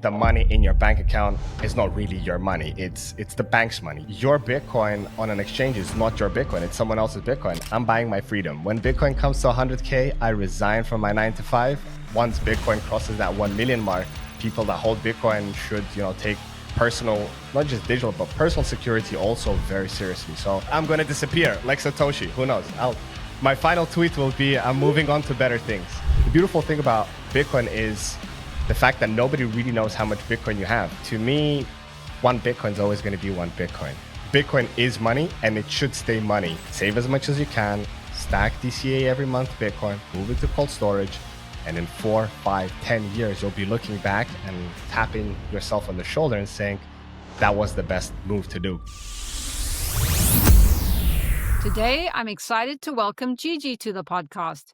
the money in your bank account is not really your money. It's the bank's money. Your Bitcoin on an exchange is not your Bitcoin. It's someone else's Bitcoin. I'm buying my freedom. When Bitcoin comes to 100K, I resign from my 9 to 5. Once Bitcoin crosses that 1 million mark, people that hold Bitcoin should, take personal, not just digital, but personal security also very seriously. So I'm going to disappear like Satoshi. Who knows? My final tweet will be, I'm moving on to better things. The beautiful thing about Bitcoin is the fact that nobody really knows how much Bitcoin you have. To me, one Bitcoin is always going to be one Bitcoin. Bitcoin is money and it should stay money. Save as much as you can, stack DCA every month Bitcoin, move it to cold storage, and in 4, 5, 10 years, you'll be looking back and tapping yourself on the shoulder and saying, that was the best move to do. Today, I'm excited to welcome Gigi to the podcast.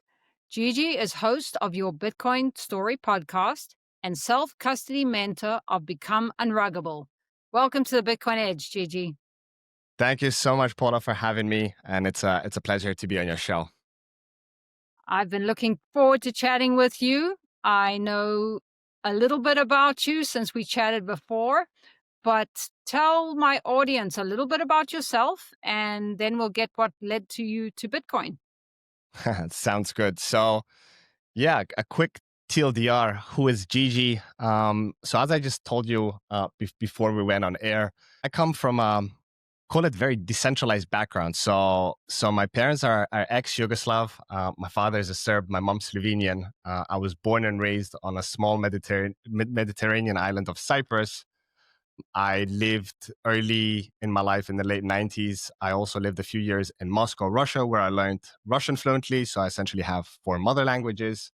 Gigi is host of Your Bitcoin Story podcast and self-custody mentor of Become Unruggable. Welcome to the Bitcoin Edge, Gigi. Thank you so much, Paula, for having me. And it's a pleasure to be on your show. I've been looking forward to chatting with you. I know a little bit about you since we chatted before, but tell my audience a little bit about yourself, and then we'll get what led to you to Bitcoin. Sounds good. So, yeah, a quick TLDR. Who is Gigi? So as I just told you before we went on air, I come from call it very decentralized background. So my parents are ex-Yugoslav. My father is a Serb. My mom's Slovenian. I was born and raised on a small Mediterranean island of Cyprus. I lived early in my life in the late 90s. I also lived a few years in Moscow, Russia, where I learned Russian fluently. So I essentially have 4 mother languages.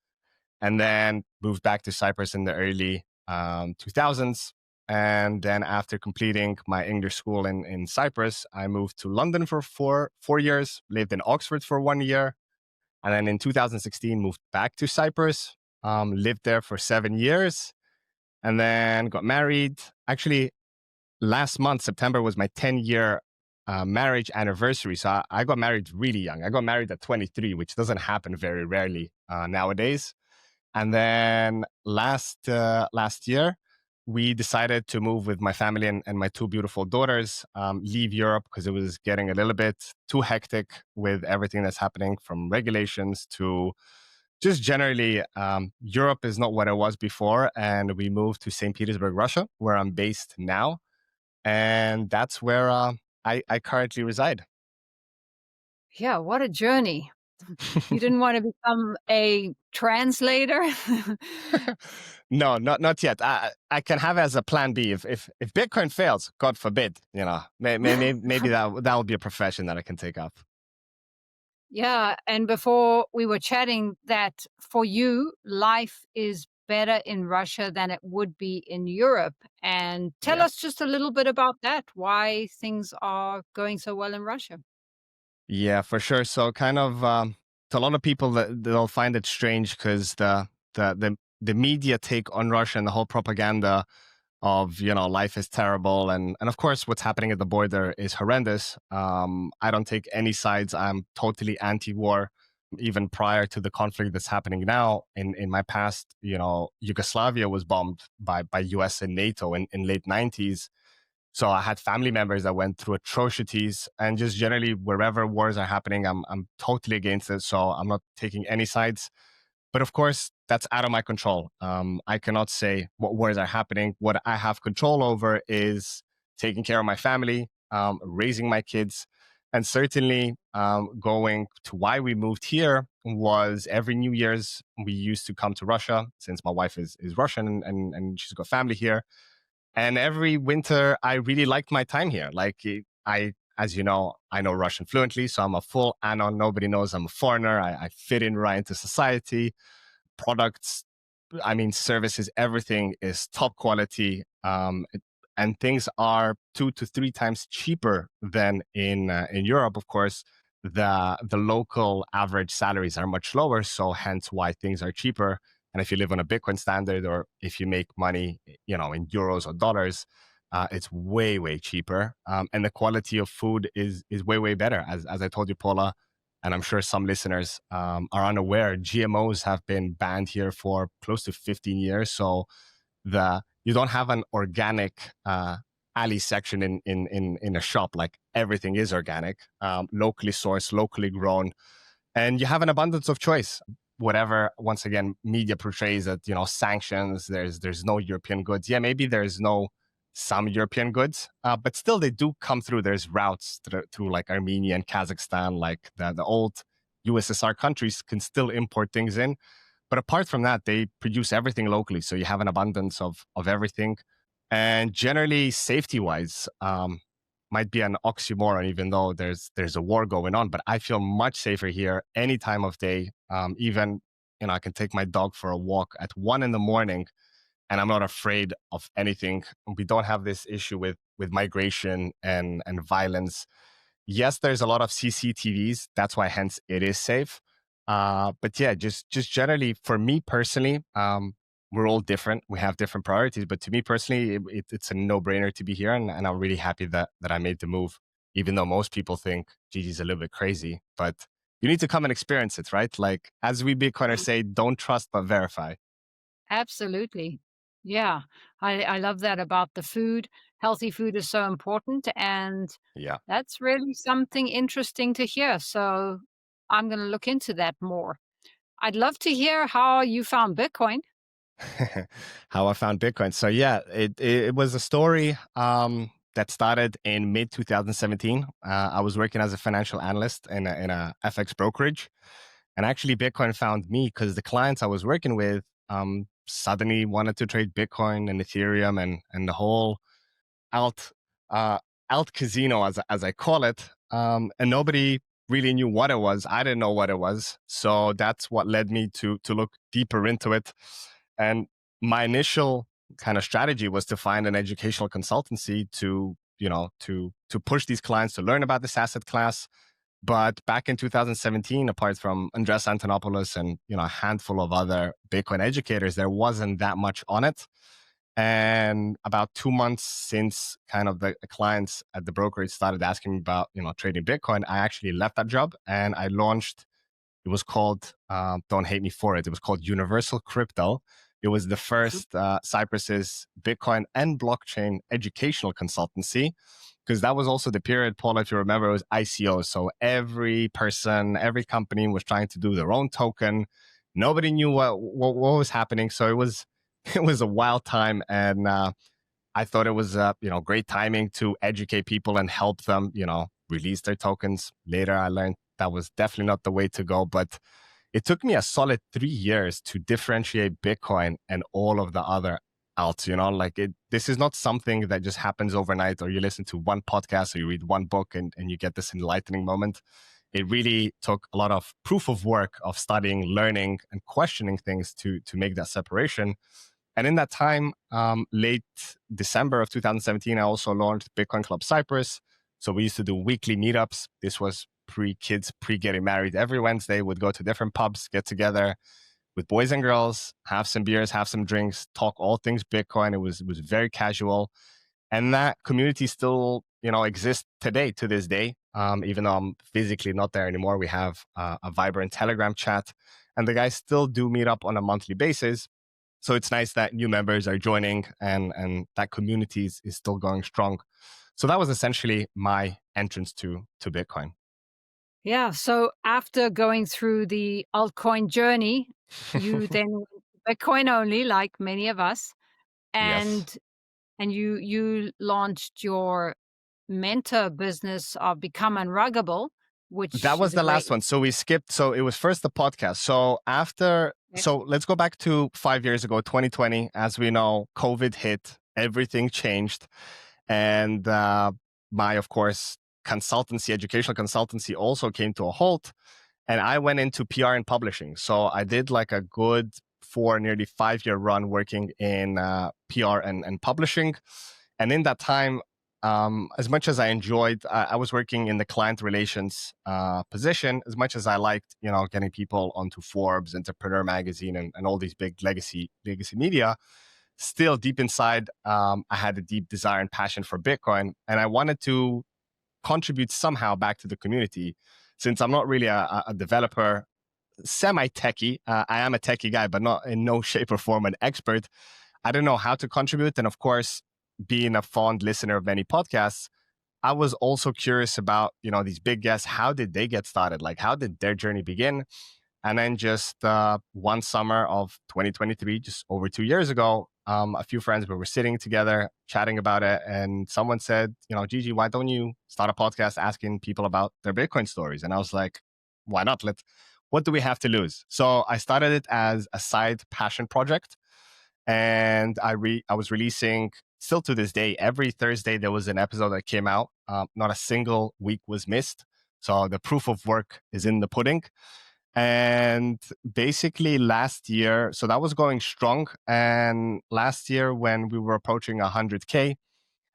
And then moved back to Cyprus in the early 2000s. And then after completing my English school in Cyprus, I moved to London for four years, lived in Oxford for 1 year. And then in 2016, moved back to Cyprus, lived there for 7 years, and then got married. Actually, last month, September, was my 10-year marriage anniversary. So I got married really young. I got married at 23, which doesn't happen very rarely nowadays. And then last year, we decided to move with my family and my 2 beautiful daughters, leave Europe because it was getting a little bit too hectic with everything that's happening, from regulations to just generally, Europe is not what it was before. And we moved to St. Petersburg, Russia, where I'm based now. And that's where I currently reside. Yeah, what a journey. You didn't want to become a translator? No, not yet. I can have as a plan B if Bitcoin fails, God forbid, maybe that will be a profession that I can take up. Yeah, and before we were chatting that for you, life is better in Russia than it would be in Europe. And tell us just a little bit about that, why things are going so well in Russia. Yeah, for sure. So kind of to a lot of people they'll find it strange because the media take on Russia and the whole propaganda of life is terrible and of course what's happening at the border is horrendous. I don't take any sides. I'm totally anti-war. Even prior to the conflict that's happening now, in my past, Yugoslavia was bombed by US and NATO in late 90s. So I had family members that went through atrocities, and just generally wherever wars are happening, I'm totally against it. So I'm not taking any sides. But of course, that's out of my control. I cannot say what wars are happening. What I have control over is taking care of my family, raising my kids, and certainly going to why we moved here was every New Year's we used to come to Russia since my wife is Russian and she's got family here. And every winter, I really liked my time here. Like as you know, I know Russian fluently, so I'm a full anon. Nobody knows I'm a foreigner. I fit in right into society. Products, services, everything is top quality. And things are 2 to 3 times cheaper than in Europe. Of course, the local average salaries are much lower, so hence why things are cheaper. And if you live on a Bitcoin standard, or if you make money, in euros or dollars, it's way, way cheaper. And the quality of food is way, way better. As I told you, Paula, and I'm sure some listeners are unaware, GMOs have been banned here for close to 15 years. So the you don't have an organic alley section in a shop. Like everything is organic, locally sourced, locally grown, and you have an abundance of choice. Whatever, once again, media portrays that, sanctions, there's no European goods. Yeah, maybe there's no some European goods, but still they do come through. There's routes through like Armenia and Kazakhstan, like the old USSR countries can still import things in. But apart from that, they produce everything locally. So you have an abundance of everything. And generally, safety wise, might be an oxymoron, even though there's a war going on. But I feel much safer here any time of day. Even, I can take my dog for a walk at 1 a.m, and I'm not afraid of anything. We don't have this issue with migration and violence. Yes, there's a lot of CCTVs. That's why, hence, it is safe. But yeah, just generally, for me personally, we're all different. We have different priorities. But to me personally, it's a no-brainer to be here, and I'm really happy that I made the move. Even though most people think Gigi's a little bit crazy, but you need to come and experience it, right? Like as we Bitcoiners say, don't trust but verify. Absolutely. Yeah. I love that about the food. Healthy food is so important, and Yeah. that's really something interesting to hear. So I'm going to look into that more. I'd love to hear how you found Bitcoin. How I found Bitcoin. So yeah, it was a story that started in mid 2017. I was working as a financial analyst in a FX brokerage, and actually Bitcoin found me because the clients I was working with suddenly wanted to trade Bitcoin and Ethereum and the whole alt uh, alt casino, as I call it, and nobody really knew what it was. I didn't know what it was, so that's what led me to look deeper into it. And my initial kind of strategy was to find an educational consultancy to push these clients to learn about this asset class. But back in 2017, apart from Andres Antonopoulos and a handful of other Bitcoin educators, there wasn't that much on it. And about 2 months since kind of the clients at the brokerage started asking me about trading Bitcoin, I actually left that job and I launched. It was called, don't hate me for it, it was called Universal Crypto. It was the first Cyprus's Bitcoin and blockchain educational consultancy, because that was also the period, Paul, if you remember, it was ICO. So every person, every company was trying to do their own token. Nobody knew what was happening. So it was it was a wild time, and I thought it was great timing to educate people and help them release their tokens. Later, I learned that was definitely not the way to go, but it took me a solid 3 years to differentiate Bitcoin and all of the other alts. This is not something that just happens overnight, or you listen to one podcast or you read one book and you get this enlightening moment. It really took a lot of proof of work of studying, learning, and questioning things to make that separation. And in that time, late December of 2017, I also launched Bitcoin Club Cyprus. So we used to do weekly meetups. This was pre-kids, pre-getting married. Every Wednesday, we'd go to different pubs, get together with boys and girls, have some beers, have some drinks, talk all things Bitcoin. It was very casual. And that community still, exists today, to this day. Even though I'm physically not there anymore, we have a vibrant Telegram chat. And the guys still do meet up on a monthly basis. So it's nice that new members are joining and that community is still going strong. So that was essentially my entrance to Bitcoin. Yeah. So after going through the altcoin journey, you then went to Bitcoin only, like many of us, Yes. and you launched your mentor business of Become Unruggable, That which was is a the great. last one. So we skipped. So it was first the podcast. So let's go back to 5 years ago, 2020. As we know, COVID hit, everything changed. And my, of course, educational consultancy also came to a halt. And I went into PR and publishing. So I did like a good nearly 5 year run working in PR and publishing. And in that time, as much as I enjoyed, I was working in the client relations position. As much as I liked, getting people onto Forbes, Entrepreneur Magazine, and all these big legacy media, still deep inside, I had a deep desire and passion for Bitcoin, and I wanted to contribute somehow back to the community. Since I'm not really a developer, semi-techie, I am a techie guy, but not in no shape or form an expert. I didn't know how to contribute. And of course, being a fond listener of many podcasts, I was also curious about, these big guests. How did they get started? Like, how did their journey begin? And then just one summer of 2023, just over 2 years ago, a few friends, we were sitting together chatting about it. And someone said, Gigi, why don't you start a podcast asking people about their Bitcoin stories? And I was like, why not? What do we have to lose? So I started it as a side passion project. And I was releasing, still to this day, every Thursday there was an episode that came out. Not a single week was missed. So the proof of work is in the pudding. And basically last year, so that was going strong. And last year when we were approaching 100K,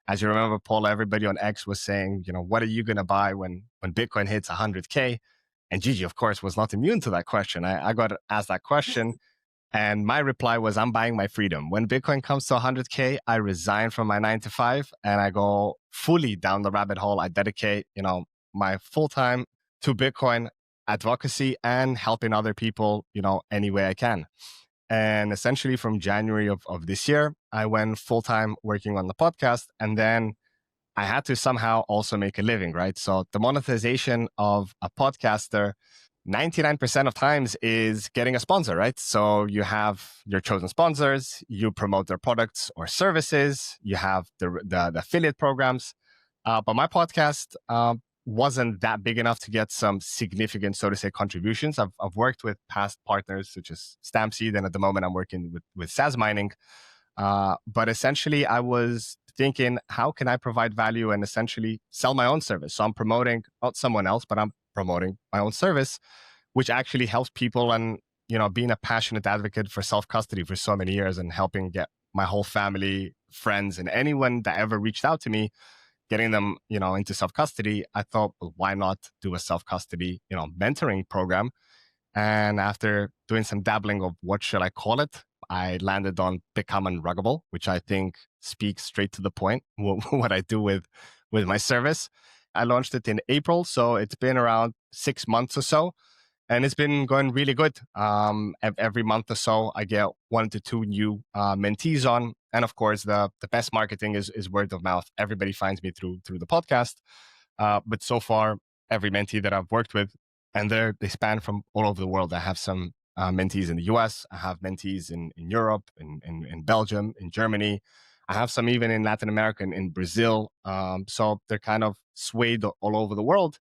as you remember, Paul, everybody on X was saying, what are you going to buy when Bitcoin hits 100K? And Gigi, of course, was not immune to that question. I got asked that question. And my reply was, I'm buying my freedom. When Bitcoin comes to 100K, I resign from my 9 to 5 and I go fully down the rabbit hole. I dedicate, my full time to Bitcoin advocacy and helping other people, any way I can. And essentially from January of this year, I went full time working on the podcast. And then I had to somehow also make a living, right? So the monetization of a podcaster 99% of times is getting a sponsor, right? So you have your chosen sponsors, you promote their products or services, you have the affiliate programs. But my podcast wasn't that big enough to get some significant, so to say, contributions. I've worked with past partners such as Stampseed, and at the moment I'm working with SAS Mining. But essentially, I was thinking, how can I provide value and essentially sell my own service? So I'm promoting not someone else, but I'm promoting my own service, which actually helps people. And, being a passionate advocate for self-custody for so many years and helping get my whole family, friends, and anyone that ever reached out to me, getting them, into self-custody, I thought, well, why not do a self-custody, mentoring program? And after doing some dabbling of what should I call it, I landed on Become Unruggable, which I think speaks straight to the point, what I do with my service. I launched it in April, so it's been around 6 months or so, and it's been going really good. Every month or so, I get 1 to 2 new mentees on, and of course, the best marketing is word of mouth. Everybody finds me through the podcast, but so far, every mentee that I've worked with, and they span from all over the world. I have some mentees in the US. I have mentees in Europe, in Belgium, in Germany. I have some even in Latin America, in Brazil. So they're kind of swayed all over the world.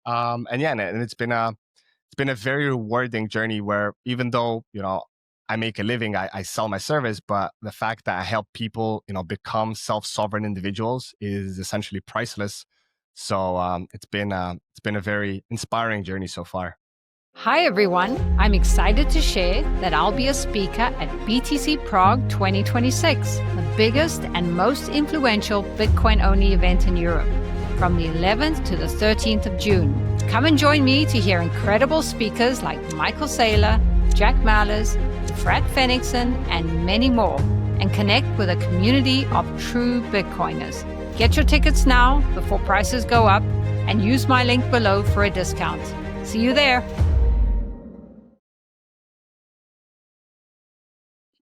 And yeah, and it's been a very rewarding journey where even though, I make a living, I sell my service, but the fact that I help people, become self-sovereign individuals is essentially priceless. So it's been a very inspiring journey so far. Hi, everyone. I'm excited to share that I'll be a speaker at BTC Prague 2026, the biggest and most influential Bitcoin-only event in Europe, from the 11th to the 13th of June. Come and join me to hear incredible speakers like Michael Saylor, Jack Mallers, Fred Fenixon, and many more, and connect with a community of true Bitcoiners. Get your tickets now before prices go up, and use my link below for a discount. See you there.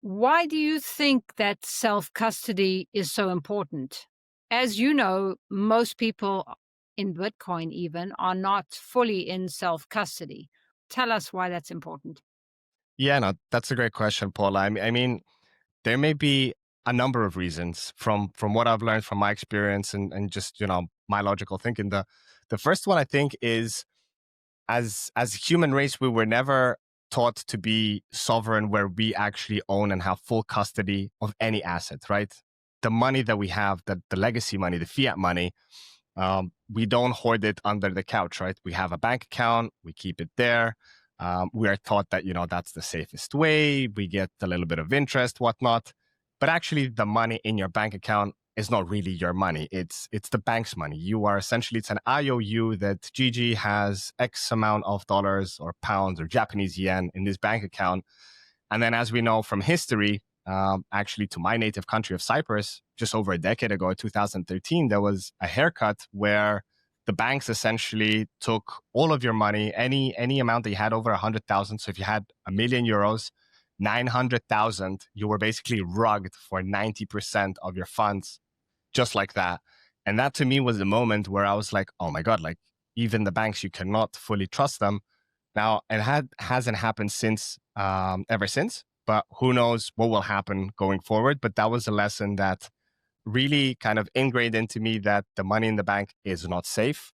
Why do you think that self-custody is so important? As you know, most people in Bitcoin even are not fully in self-custody. Tell us why that's important. Yeah, no, that's a great question, Paula. I mean, there may be a number of reasons from what I've learned from my experience and just, my logical thinking. The first one I think is as a human race, we were never taught to be sovereign where we actually own and have full custody of any asset, right? The money that we have, the legacy money, the fiat money, we don't hoard it under the couch, right? We have a bank account, we keep it there. We are taught that, that's the safest way. We get a little bit of interest, whatnot. But actually, the money in your bank account is not really your money. It's the bank's money. You are essentially, it's an IOU that Gigi has X amount of dollars or pounds or Japanese yen in this bank account. And then as we know from history, actually to my native country of Cyprus, just over a decade ago, 2013, there was a haircut where the banks essentially took all of your money, any amount that you had over 100,000. So if you had €1 million, 900,000, you were basically rugged for 90% of your funds, just like that. And that to me was the moment where I was like, oh my God, like even the banks, you cannot fully trust them. Now, it hasn't happened since, ever since, but who knows what will happen going forward. But that was a lesson that really kind of ingrained into me that the money in the bank is not safe.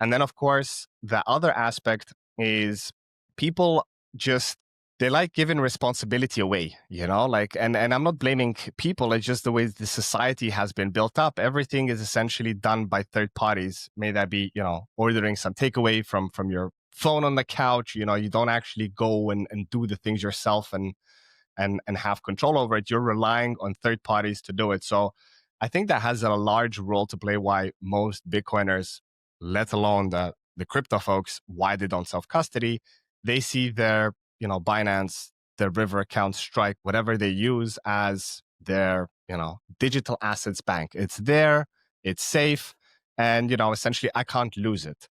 And then, of course, the other aspect is people just they like giving responsibility away, like, and I'm not blaming people. It's just the way the society has been built up. Everything is essentially done by third parties. May that be, ordering some takeaway from your phone on the couch. You don't actually go and do the things yourself and have control over it. You're relying on third parties to do it. So I think that has a large role to play why most Bitcoiners, let alone the crypto folks, why they don't self-custody. They see their, Binance, their River account, Strike, whatever they use as their, digital assets bank. It's there, it's safe, and, essentially I can't lose it.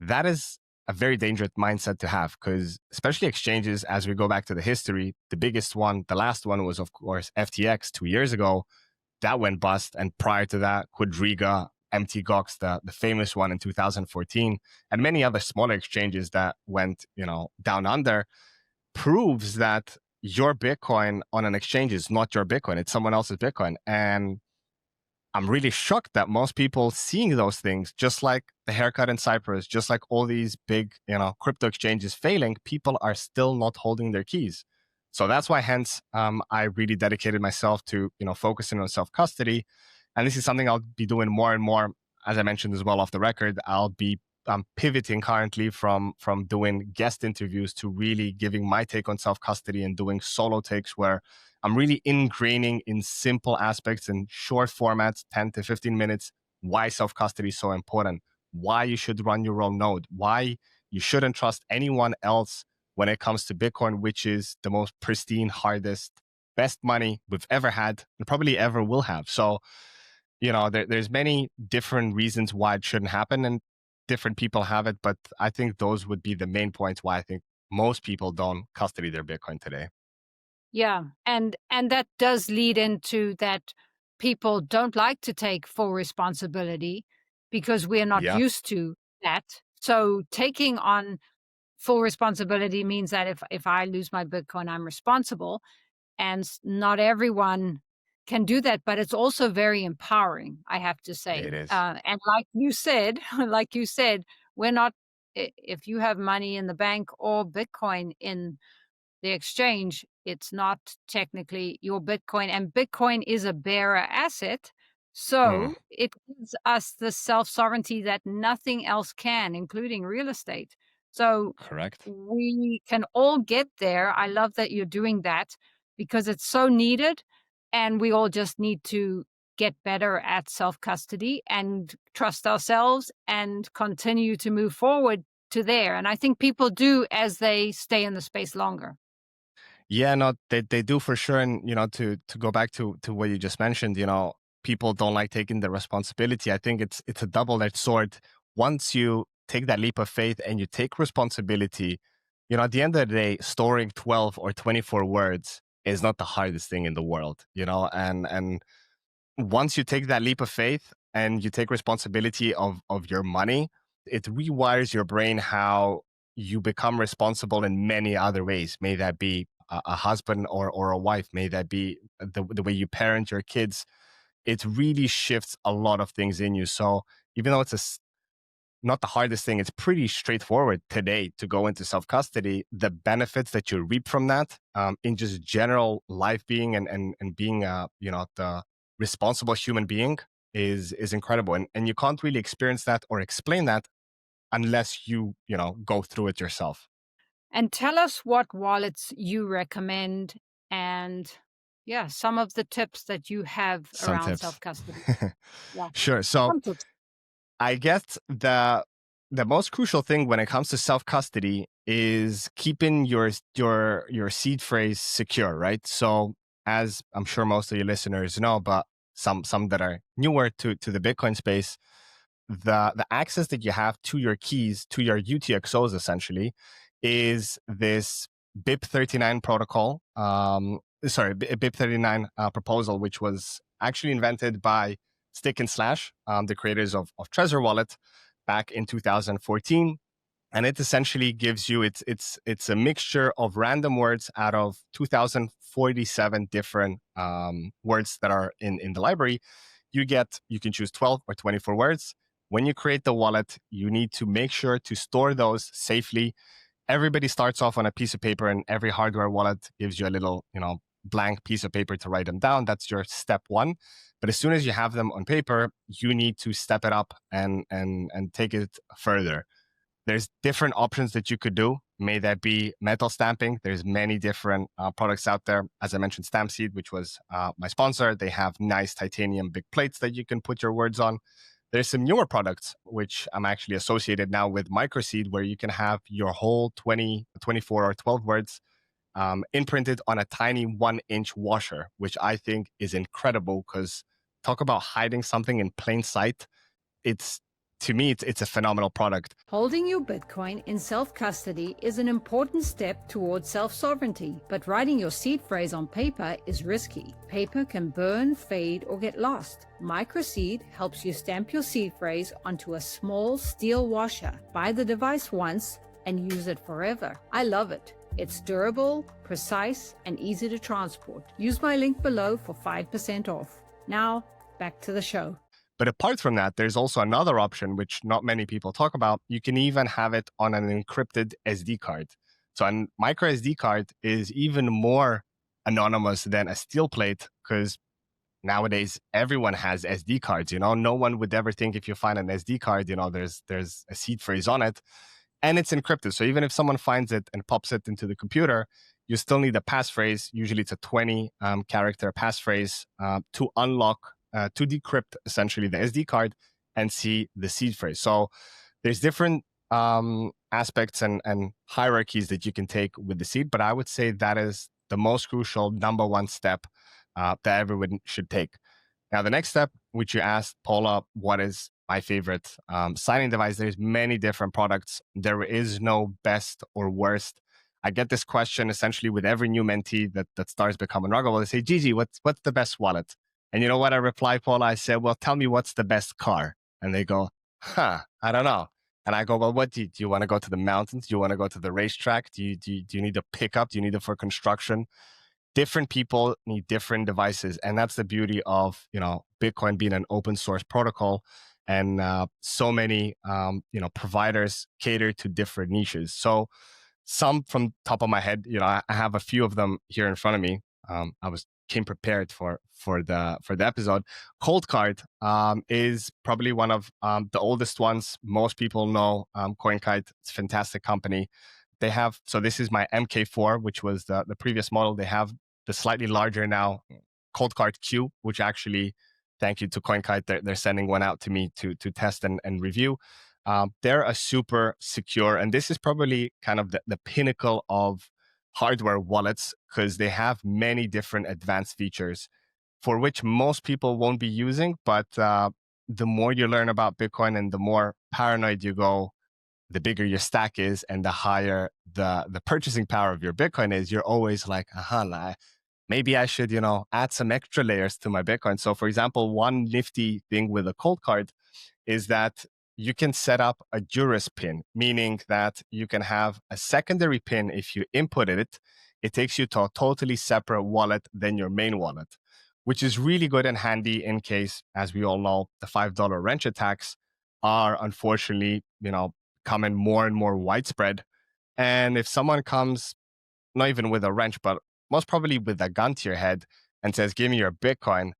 That is a very dangerous mindset to have, because especially exchanges, as we go back to the history, the biggest one, the last one was, of course, FTX 2 years ago. That went bust. And prior to that, Quadriga, MTGOX, the famous one in 2014, and many other smaller exchanges that went, down under, proves that your Bitcoin on an exchange is not your Bitcoin. It's someone else's Bitcoin. And I'm really shocked that most people seeing those things, just like the haircut in Cyprus, just like all these big, crypto exchanges failing, people are still not holding their keys. So that's why, hence, I really dedicated myself to, focusing on self-custody. And this is something I'll be doing more and more. As I mentioned as well off the record, I'm pivoting currently from doing guest interviews to really giving my take on self-custody and doing solo takes where I'm really ingraining in simple aspects in short formats, 10 to 15 minutes, why self-custody is so important, why you should run your own node, why you shouldn't trust anyone else when it comes to Bitcoin, which is the most pristine, hardest, best money we've ever had and probably ever will have. So, there's many different reasons why it shouldn't happen and different people have it. But I think those would be the main points why I think most people don't custody their Bitcoin today. Yeah, and that does lead into that people don't like to take full responsibility because we're not Yeah, used to that. So taking on full responsibility means that if I lose my Bitcoin, I'm responsible, and not everyone can do that. But it's also very empowering, I have to say. it is. And like you said, like you said, we're not. If you have money in the bank or Bitcoin in the exchange, it's not technically your Bitcoin, and Bitcoin is a bearer asset. Mm, So it gives us the self sovereignty that nothing else can, including real estate. So correct. we can all get there. I love that you're doing that because it's so needed. And we all just need to get better at self custody and trust ourselves and continue to move forward to there. And I think people do as they stay in the space longer. Yeah, no, they do for sure. And, to go back to what you just mentioned, people don't like taking the responsibility. I think it's a double-edged sword. Once you take that leap of faith and you take responsibility, at the end of the day, storing 12 or 24 words is not the hardest thing in the world, and once you take that leap of faith and you take responsibility of your money, it rewires your brain how you become responsible in many other ways. May that be a husband or a wife, may that be the way you parent your kids. It really shifts a lot of things in you. So even though it's not the hardest thing, it's pretty straightforward today to go into self-custody. The benefits that you reap from that, in just general life being and being the responsible human being is incredible. And you can't really experience that or explain that unless you go through it yourself. And tell us what wallets you recommend and, yeah, some of the tips that you have Some around tips. self-custody. Yeah, Sure. So some tips. I guess the most crucial thing when it comes to self custody is keeping your seed phrase secure, right? So as I'm sure most of your listeners know, but some that are newer to the Bitcoin space, the access that you have to your keys, to your UTXOs essentially, is this BIP39 protocol, BIP39 proposal, which was actually invented by Stick and Slash, the creators of TREZOR wallet, back in 2014. And it essentially gives you, it's a mixture of random words out of 2047 different words that are in the library. You can choose 12 or 24 words. When you create the wallet, you need to make sure to store those safely. Everybody starts off on a piece of paper, and every hardware wallet gives you a little, blank piece of paper to write them down. That's your step one. But as soon as you have them on paper, you need to step it up and take it further. There's different options that you could do. May that be metal stamping. There's many different products out there. As I mentioned, Stampseed, which was my sponsor. They have nice titanium big plates that you can put your words on. There's some newer products, which I'm actually associated now with MICROSEED, where you can have your whole 20, 24, or 12 words imprinted on a tiny 1-inch washer, which I think is incredible, because talk about hiding something in plain sight. To me, it's a phenomenal product. Holding your Bitcoin in self-custody is an important step towards self-sovereignty, but writing your seed phrase on paper is risky. Paper can burn, fade, or get lost. MicroSeed helps you stamp your seed phrase onto a small steel washer. Buy the device once and use it forever. I love it. It's durable, precise, and easy to transport. Use my link below for 5% off. Now, back to the show. But apart from that, there's also another option, which not many people talk about. You can even have it on an encrypted SD card. So a micro SD card is even more anonymous than a steel plate, because nowadays everyone has SD cards. No one would ever think, if you find an SD card, there's a seed phrase on it, and it's encrypted. So even if someone finds it and pops it into the computer, you still need a passphrase. Usually it's a 20 character passphrase to unlock, to decrypt essentially the SD card and see the seed phrase. So there's different aspects and hierarchies that you can take with the seed, but I would say that is the most crucial number one step that everyone should take. Now, the next step, which you asked, Paula, what is my favorite signing device? There's many different products. There is no best or worst. I get this question essentially with every new mentee that starts becoming ruggable. They say, Gigi, what's the best wallet? And you know what I reply, Paula? I said, well, tell me what's the best car? And they go, I don't know. And I go, well, what do you want to go to the mountains? Do you want to go to the racetrack? Do you need a pickup? Do you need it for construction? Different people need different devices. And that's the beauty of, Bitcoin being an open source protocol. And so many, providers cater to different niches. So some from top of my head, I have a few of them here in front of me. Came prepared for the episode. Coldcard is probably one of the oldest ones. Most people know CoinKite. It's a fantastic company. They have, so this is my MK4, which was the previous model. They have the slightly larger now Coldcard Q, which actually, thank you to CoinKite, they're sending one out to me to test and review. They're a super secure, and this is probably kind of the pinnacle of hardware wallets, because they have many different advanced features for which most people won't be using. But the more you learn about Bitcoin and the more paranoid you go, the bigger your stack is and the higher the purchasing power of your Bitcoin is. You're always like, maybe I should, add some extra layers to my Bitcoin. So for example, one nifty thing with a Coldcard is that you can set up a Juris pin, meaning that you can have a secondary pin. If you input it, it takes you to a totally separate wallet than your main wallet, which is really good and handy in case, as we all know, the $5 wrench attacks are unfortunately, becoming more and more widespread. And if someone comes, not even with a wrench, but most probably with a gun to your head and says, give me your Bitcoin,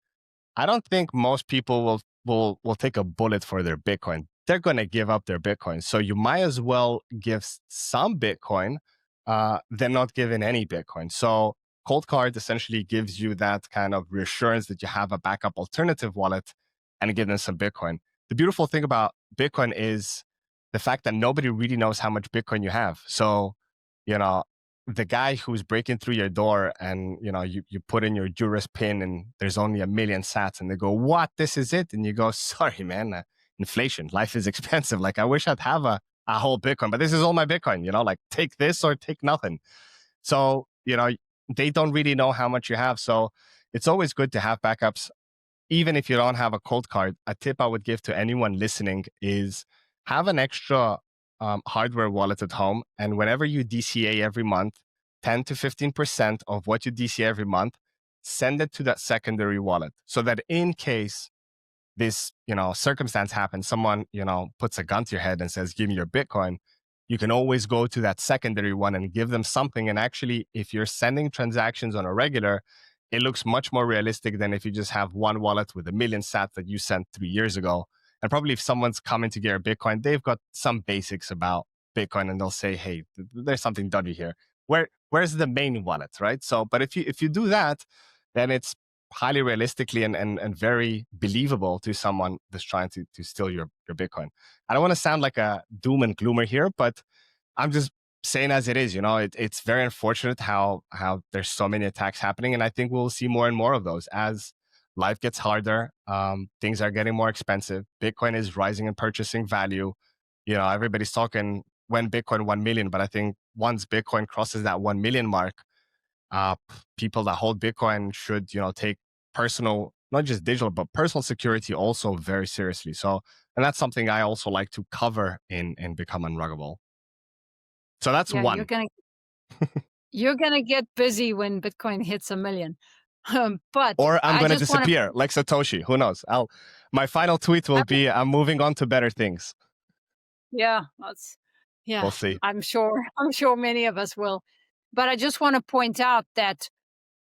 I don't think most people will take a bullet for their Bitcoin. They're going to give up their Bitcoin. So you might as well give some Bitcoin than not giving any Bitcoin. So Coldcard essentially gives you that kind of reassurance that you have a backup alternative wallet and give them some Bitcoin. The beautiful thing about Bitcoin is the fact that nobody really knows how much Bitcoin you have. So, the guy who's breaking through your door and, you put in your Juris pin and there's only 1 million sats and they go, what, this is it? And you go, sorry, man, inflation, life is expensive. Like, I wish I'd have a whole Bitcoin, but this is all my Bitcoin, like take this or take nothing. So, they don't really know how much you have. So it's always good to have backups. Even if you don't have a cold card, a tip I would give to anyone listening is have an extra hardware wallet at home. And whenever you DCA every month, 10 to 15% of what you DCA every month, send it to that secondary wallet so that in case this, circumstance happens, someone, puts a gun to your head and says, give me your Bitcoin, you can always go to that secondary one and give them something. And actually, if you're sending transactions on a regular, it looks much more realistic than if you just have one wallet with a million sats that you sent 3 years ago. And probably if someone's coming to get your Bitcoin, they've got some basics about Bitcoin and they'll say, hey, there's something dodgy here. Where's the main wallet, right? So, but if you do that, then it's highly realistically and very believable to someone that's trying to steal your Bitcoin. I don't want to sound like a doom and gloomer here, but I'm just saying as it is. It's very unfortunate how there's so many attacks happening, and I think we'll see more and more of those as life gets harder. Things are getting more expensive. Bitcoin is rising in purchasing value. Everybody's talking when Bitcoin 1 million, but I think once Bitcoin crosses that 1 million mark, people that hold Bitcoin should, take personal, not just digital, but personal security also very seriously. So, and that's something I also like to cover in Become Unruggable. So that's Yeah, one. You're gonna get busy when Bitcoin hits 1 million. But or I'm I going to just wanna disappear like Satoshi. Who knows? My final tweet will be, I'm moving on to better things. Yeah, We'll see. I'm sure many of us will. But I just wanna point out that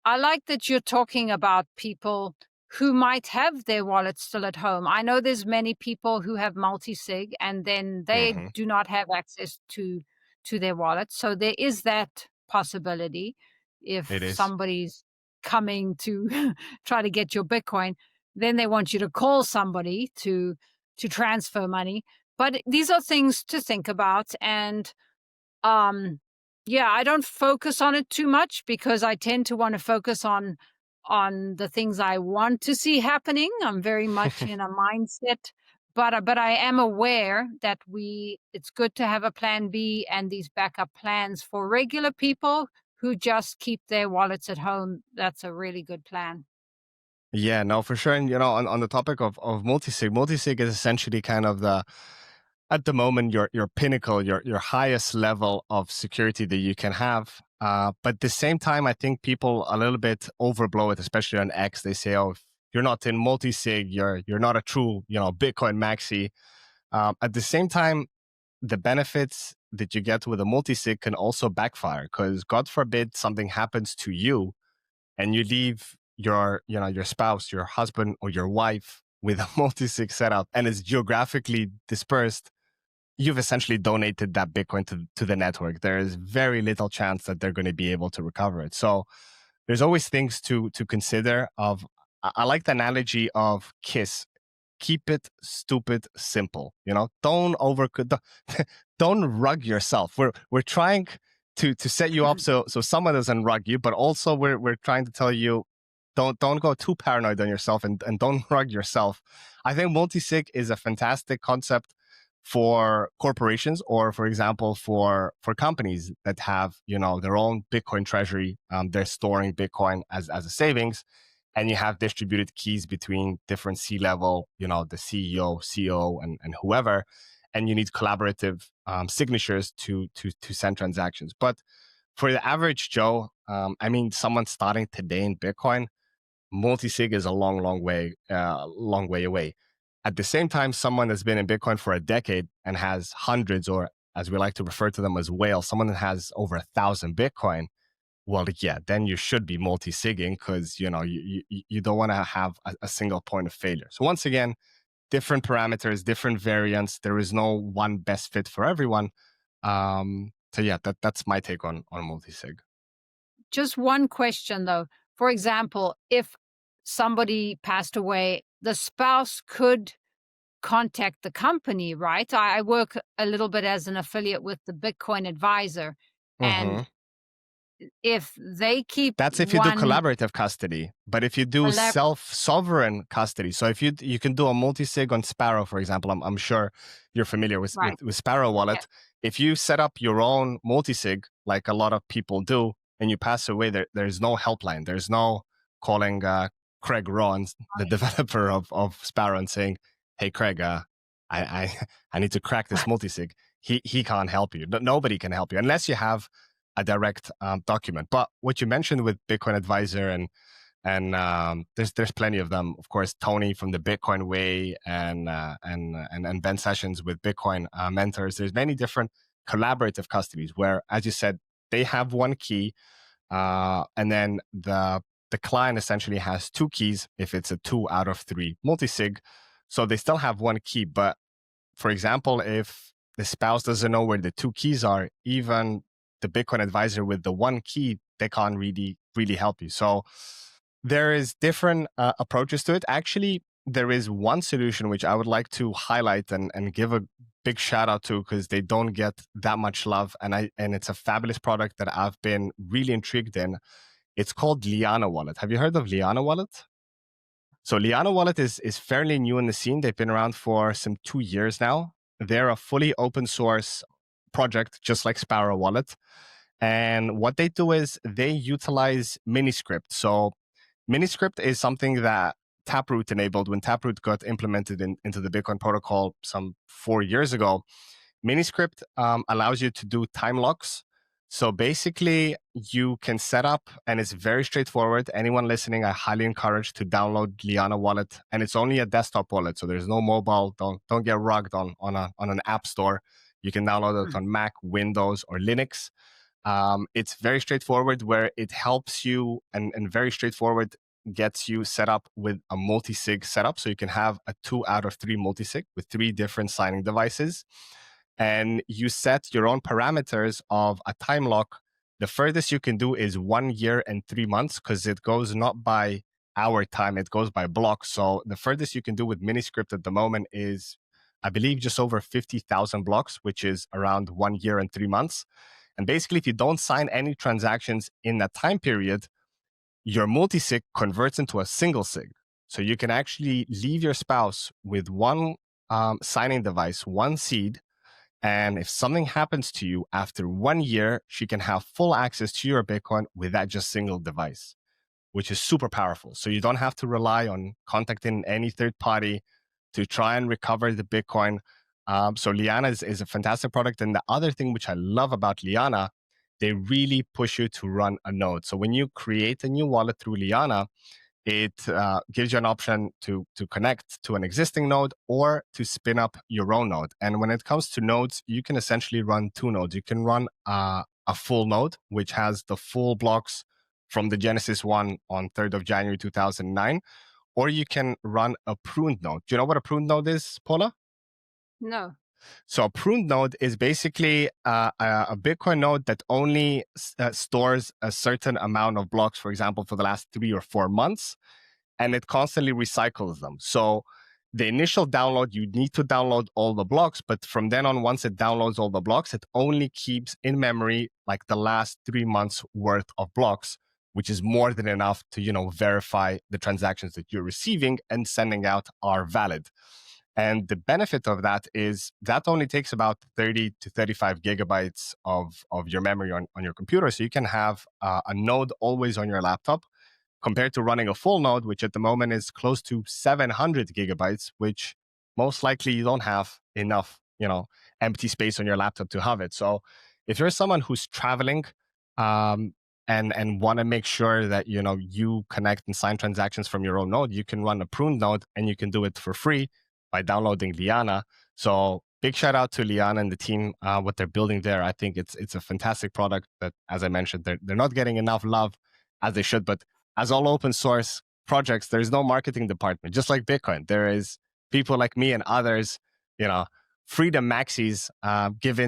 I like that you're talking about people who might have their wallet still at home. I know there's many people who have multisig and then they Hmm. do not have access to their wallet. So there is that possibility It if is. somebody's coming to try to get your Bitcoin, then they want you to call somebody to transfer money. But these are things to think about. And yeah, I don't focus on it too much because I tend to want to focus on the things I want to see happening. I'm very much in a mindset, but I am aware that it's good to have a plan B and these backup plans for regular people who just keep their wallets at home. That's a really good plan. Yeah, no, for sure. And on the topic of multisig is essentially kind of at the moment your pinnacle, your highest level of security that you can have. But at the same time, I think people a little bit overblow it, especially on X. They say, "Oh, if you're not in multisig, you're not a true, Bitcoin maxi." At the same time, the benefits that you get with a multisig can also backfire because, God forbid, something happens to you and you leave your spouse, your husband, or your wife with a multisig setup and it's geographically dispersed. You've essentially donated that Bitcoin to the network. There is very little chance that they're going to be able to recover it. So there's always things to consider. I like the analogy of KISS. Keep it stupid simple. Don't don't rug yourself. We're trying to set you up so someone doesn't rug you, but also we're trying to tell you don't go too paranoid on yourself and don't rug yourself. I think multisig is a fantastic concept for corporations or, for example, for companies that have their own Bitcoin treasury. They're storing Bitcoin as a savings, and you have distributed keys between different C-level, the CEO, CO, and whoever, and you need collaborative signatures to send transactions. But for the average Joe, someone starting today in Bitcoin, multi-sig is a long way away. At the same time, someone that's been in Bitcoin for a decade and has hundreds, or as we like to refer to them as whales, someone that has over 1,000 Bitcoin, well, yeah, then you should be multi-sigging because you don't want to have a single point of failure. So once again, different parameters, different variants. There is no one best fit for everyone. So yeah, that's my take on multi-sig. Just one question though. For example, if somebody passed away, the spouse could contact the company, right? I work a little bit as an affiliate with the Bitcoin Advisor, and Mm-hmm. if they keep That's if you do one collaborative custody. But if you do collab self-sovereign custody, so if you can do a multi-sig on Sparrow, for example, I'm sure you're familiar with, right, with Sparrow yeah, Wallet. If you set up your own multi-sig, like a lot of people do, and you pass away, there's no helpline. There's no calling Craig Rowan, the developer of Sparrow, and saying, "Hey, Craig, I I need to crack this multisig." He can't help you. Nobody can help you unless you have a direct document. But what you mentioned with Bitcoin Advisor and there's plenty of them. Of course, Tony from the Bitcoin Way and Ben Sessions with Bitcoin Mentors. There's many different collaborative custodies where, as you said, they have one key, and then the client essentially has two keys if it's a 2 out of 3 multisig. So they still have one key, but for example, if the spouse doesn't know where the two keys are, even the Bitcoin Advisor with the one key, they can't really help you. So there is different approaches to it. Actually, there is one solution which I would like to highlight and give a big shout out to, because they don't get that much love, and it's a fabulous product that I've been really intrigued in. It's called Liana Wallet. Have you heard of Liana Wallet? So Liana Wallet is fairly new in the scene. They've been around for some 2 years now. They're a fully open source project, just like Sparrow Wallet. And what they do is they utilize Miniscript. So Miniscript is something that Taproot enabled when Taproot got implemented into the Bitcoin protocol some 4 years ago. Miniscript allows you to do time locks. So basically, you can set up, and it's very straightforward. Anyone listening, I highly encourage to download Liana Wallet, and it's only a desktop wallet, so there's no mobile. Don't get rugged on an app store. You can download it on Mac, Windows, or Linux. It's very straightforward, where it helps you and very straightforward gets you set up with a multi-sig setup. So you can have a 2 out of 3 multi-sig with 3 different signing devices. And you set your own parameters of a time lock. The furthest you can do is 1 year and 3 months, because it goes not by hour time, it goes by blocks. So the furthest you can do with Miniscript at the moment is, I believe, just over 50,000 blocks, which is around 1 year and 3 months. And basically, if you don't sign any transactions in that time period, your multi-sig converts into a single sig. So you can actually leave your spouse with one signing device, one seed. And if something happens to you after 1 year, she can have full access to your Bitcoin with that just single device, which is super powerful. So you don't have to rely on contacting any third party to try and recover the Bitcoin. So Liana is a fantastic product. And the other thing which I love about Liana, they really push you to run a node. So when you create a new wallet through Liana, it gives you an option to connect to an existing node or to spin up your own node. And when it comes to nodes, you can essentially run 2 nodes. You can run a full node, which has the full blocks from the Genesis one on 3rd of January 2009, or you can run a pruned node. Do you know what a pruned node is, Paula? No. So a pruned node is basically a Bitcoin node that only stores a certain amount of blocks, for example, for the last 3 or 4 months, and it constantly recycles them. So the initial download, you need to download all the blocks, but from then on, once it downloads all the blocks, it only keeps in memory like the last 3 months worth of blocks, which is more than enough to, verify the transactions that you're receiving and sending out are valid. And the benefit of that is that only takes about 30 to 35 gigabytes of your memory on your computer. So you can have a node always on your laptop, compared to running a full node, which at the moment is close to 700 gigabytes, which most likely you don't have enough, empty space on your laptop to have it. So if you're someone who's traveling and want to make sure that, you connect and sign transactions from your own node, you can run a pruned node, and you can do it for free by downloading Liana. So big shout out to Liana and the team, what they're building there. I think it's a fantastic product that, as I mentioned, they're not getting enough love as they should. But as all open source projects, there's no marketing department. Just like Bitcoin, there is people like me and others, freedom maxis,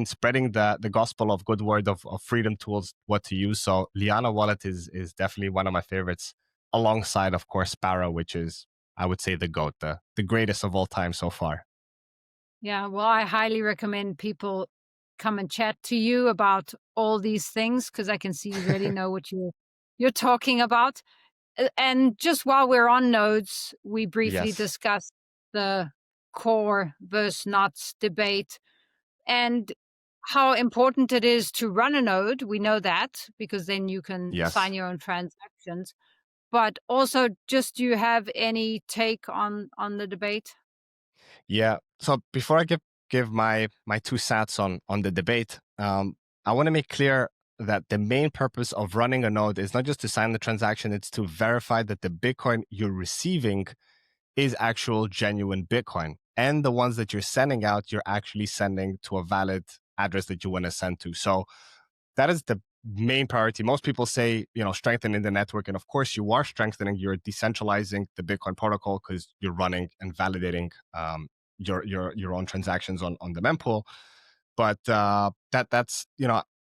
spreading the gospel of good word of freedom tools, what to use. So Liana Wallet is definitely one of my favorites, alongside, of course, Sparrow, which is, I would say, the GOAT, the greatest of all time so far. Yeah, well, I highly recommend people come and chat to you about all these things, because I can see you really know what you're talking about. And just while we're on nodes, we briefly discussed the core versus nuts debate. And how important it is to run a node. We know that because then you can Yes. sign your own transactions. But also, just do you have any take on the debate? Yeah. So before I give my two sats on the debate, I want to make clear that the main purpose of running a node is not just to sign the transaction; it's to verify that the Bitcoin you're receiving is actual genuine Bitcoin, and the ones that you're sending out, you're actually sending to a valid address that you want to send to. So that is the main priority. Most people say, strengthening the network. And of course, you are strengthening, you're decentralizing the Bitcoin protocol because you're running and validating your own transactions on the mempool. But that's,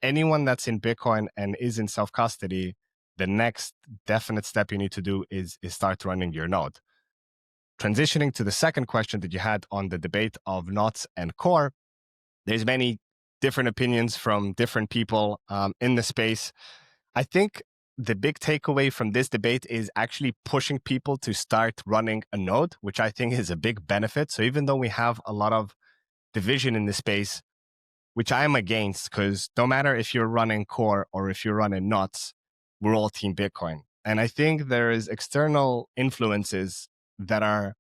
anyone that's in Bitcoin and is in self custody, the next definite step you need to do is start running your node. Transitioning to the second question that you had on the debate of knots and core, there's many different opinions from different people in the space. I think the big takeaway from this debate is actually pushing people to start running a node, which I think is a big benefit. So even though we have a lot of division in the space, which I am against, because no matter if you're running core or if you're running knots, we're all team Bitcoin. And I think there is external influences that are,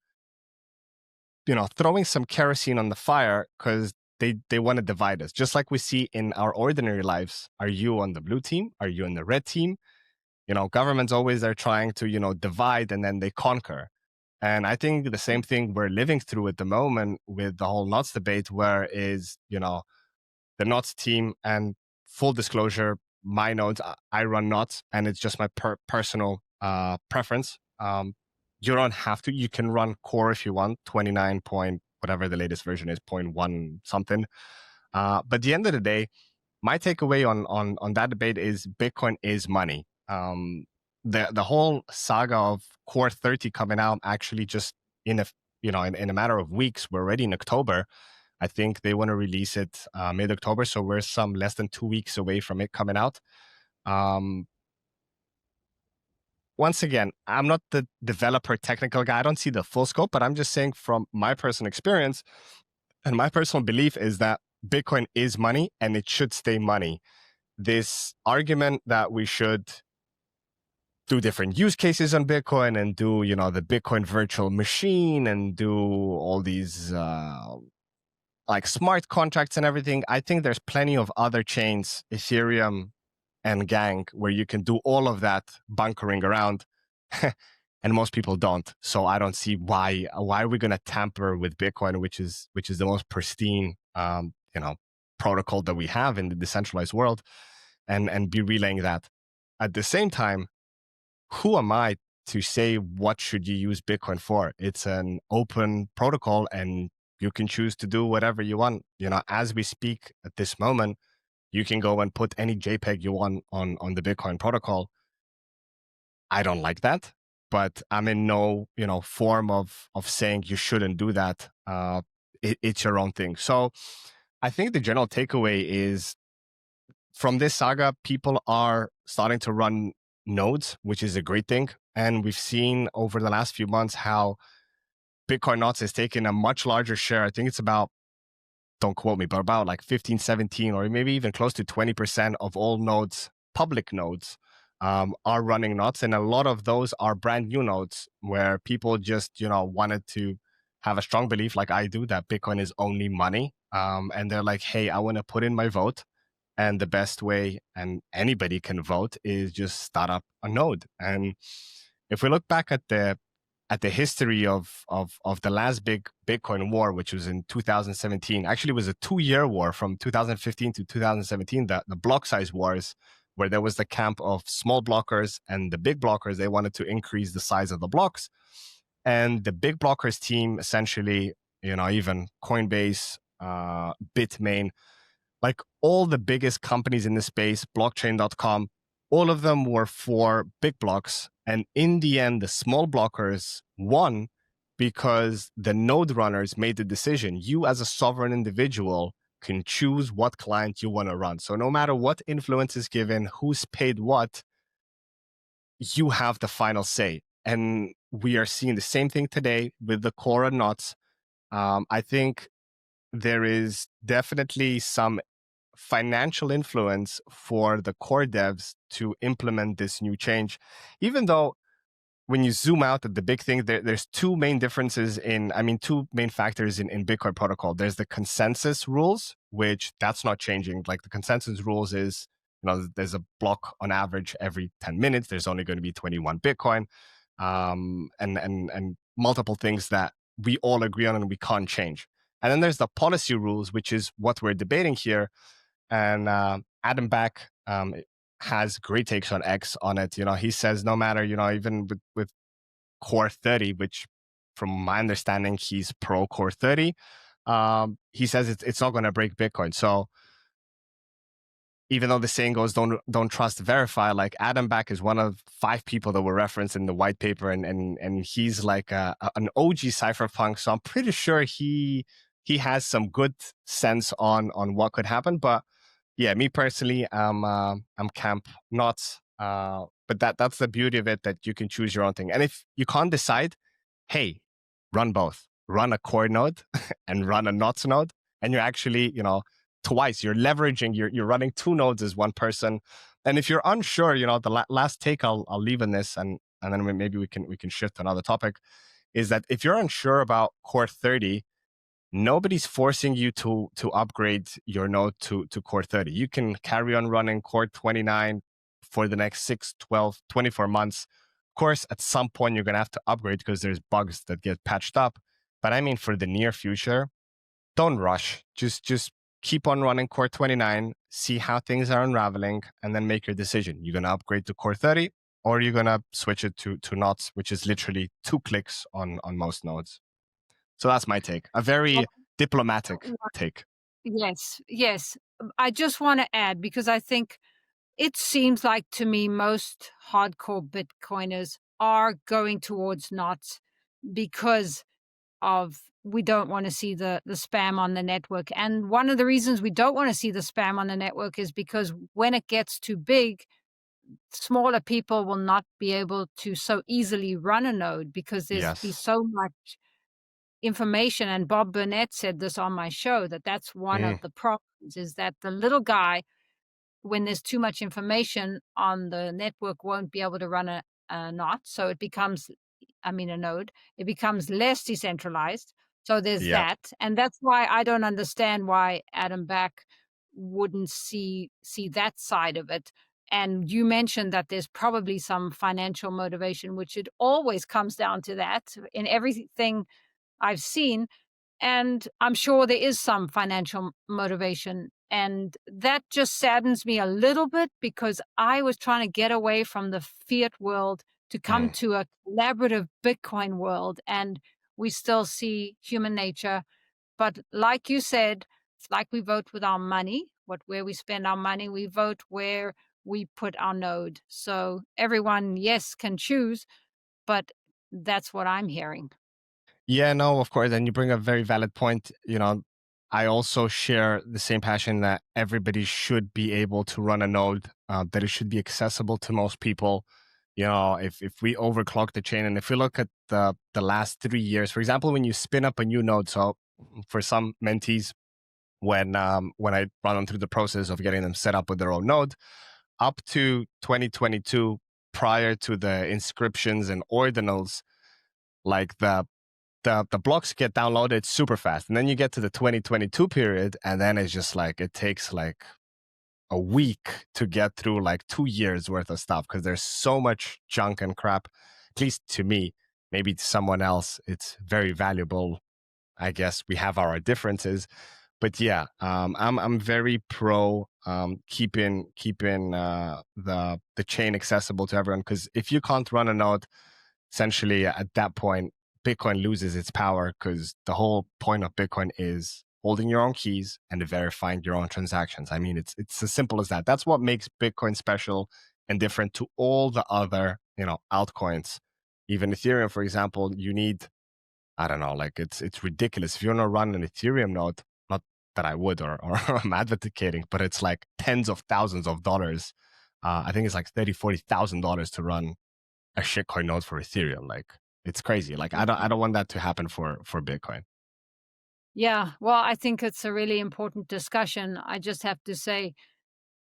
throwing some kerosene on the fire because they want to divide us. Just like we see in our ordinary lives. Are you on the blue team? Are you on the red team? Governments always are trying to, divide and then they conquer. And I think the same thing we're living through at the moment with the whole knots debate, where is, the knots team, and full disclosure, my nodes, I run knots and it's just my personal preference. You don't have to. You can run core if you want, 29 point, whatever the latest version is, 0.1 something. But at the end of the day, my takeaway on that debate is Bitcoin is money. The whole saga of Core 30 coming out actually just in a matter of weeks. We're already in October. I think they want to release it mid-October, so we're some less than 2 weeks away from it coming out. Once again, I'm not the developer technical guy. I don't see the full scope, but I'm just saying from my personal experience and my personal belief is that Bitcoin is money and it should stay money. This argument that we should do different use cases on Bitcoin and do, the Bitcoin virtual machine and do all these like smart contracts and everything. I think there's plenty of other chains, Ethereum and Gang, where you can do all of that bunkering around. And most people don't. So I don't see why are we going to tamper with Bitcoin, which is the most pristine, protocol that we have in the decentralized world, and be relaying that. At the same time, who am I to say what should you use Bitcoin for? It's an open protocol and you can choose to do whatever you want. As we speak at this moment, you can go and put any JPEG you want on the Bitcoin protocol. I don't like that, but I'm in no, form of saying you shouldn't do that. It's your own thing. So I think the general takeaway is from this saga, people are starting to run nodes, which is a great thing. And we've seen over the last few months how Bitcoin Knots has taken a much larger share. I think it's about, don't quote me, but about like 15, 17, or maybe even close to 20% of all nodes, public nodes, are running Knots. And a lot of those are brand new nodes where people just, wanted to have a strong belief, like I do, that Bitcoin is only money. And they're like, hey, I want to put in my vote. And the best way, and anybody can vote, is just start up a node. And if we look back at the history of the last big Bitcoin war, which was in 2017, actually it was a 2-year war from 2015 to 2017, the block size wars, where there was the camp of small blockers and the big blockers. They wanted to increase the size of the blocks. And the big blockers team, essentially, even Coinbase, Bitmain, like all the biggest companies in the space, blockchain.com, all of them were for big blocks. And in the end, the small blockers won because the node runners made the decision. You, as a sovereign individual, can choose what client you want to run. So no matter what influence is given, who's paid what, you have the final say. And we are seeing the same thing today with the core and knots. I think there is definitely some financial influence for the core devs to implement this new change, even though when you zoom out at the big thing, there's two main differences two main factors in Bitcoin protocol. There's the consensus rules, which that's not changing. Like the consensus rules is, there's a block on average every 10 minutes. There's only going to be 21 Bitcoin, and multiple things that we all agree on and we can't change. And then there's the policy rules, which is what we're debating here. And Adam Back has great takes on X on it. He says no matter, even with Core 30, which from my understanding, he's pro Core 30. He says it's not going to break Bitcoin. So even though the saying goes, don't trust, verify, like Adam Back is one of 5 people that were referenced in the white paper, and he's like an OG cypherpunk. So I'm pretty sure he has some good sense on what could happen. But yeah, me personally, I'm camp not. But that's the beauty of it, that you can choose your own thing. And if you can't decide, hey, run both. Run a core node and run a NOTs node, and you're actually, twice. You're leveraging. You're running 2 nodes as one person. And if you're unsure, the last take I'll leave in this, and then maybe we can shift to another topic, is that if you're unsure about Core 30, nobody's forcing you to upgrade your node to Core 30. You can carry on running Core 29 for the next 6, 12, 24 months. Of course, at some point, you're going to have to upgrade because there's bugs that get patched up. But I mean, for the near future, don't rush. Just keep on running Core 29, see how things are unraveling, and then make your decision. You're going to upgrade to Core 30, or you're going to switch it to NOTs, which is literally 2 clicks on most nodes. So that's my take. A very diplomatic take. Yes, yes. I just want to add, because I think it seems like to me most hardcore Bitcoiners are going towards NOTs because of we don't want to see the spam on the network. And one of the reasons we don't want to see the spam on the network is because when it gets too big, smaller people will not be able to so easily run a node because there's be so much information. And Bob Burnett said this on my show, that's one of the problems, is that the little guy, when there's too much information on the network, won't be able to run a NOT. So it becomes, a node, it becomes less decentralized. So there's that. And that's why I don't understand why Adam Back wouldn't see that side of it. And you mentioned that there's probably some financial motivation, which it always comes down to that in everything I've seen. And I'm sure there is some financial motivation. And that just saddens me a little bit, because I was trying to get away from the fiat world to come to a collaborative Bitcoin world. And we still see human nature. But like you said, it's like we vote with our money. Where we spend our money, we vote where we put our node. So everyone, yes, can choose, but that's what I'm hearing. Yeah, no, of course. And you bring a very valid point. I also share the same passion that everybody should be able to run a node, that it should be accessible to most people. If we overclock the chain, and if we look at the last 3 years, for example, when you spin up a new node, so for some mentees, when I run them through the process of getting them set up with their own node, up to 2022, prior to the inscriptions and ordinals, like the blocks get downloaded super fast. And then you get to the 2022 period, and then it's just like, it takes like a week to get through like 2 years worth of stuff, because there's so much junk and crap. At least to me, maybe to someone else, it's very valuable. I guess we have our differences. But yeah, I'm very pro keeping the chain accessible to everyone, because if you can't run a node, essentially at that point, Bitcoin loses its power, because the whole point of Bitcoin is holding your own keys and verifying your own transactions. I mean, it's as simple as that. That's what makes Bitcoin special and different to all the other, altcoins. Even Ethereum, for example, you need, I don't know, like it's ridiculous. If you want to run an Ethereum node, not that I would or I'm advocating, but it's like tens of thousands of dollars. I think it's like $30,000-$40,000 to run a shitcoin node for Ethereum. Like, it's crazy. Like, I don't want that to happen for Bitcoin. Yeah, well, I think it's a really important discussion. I just have to say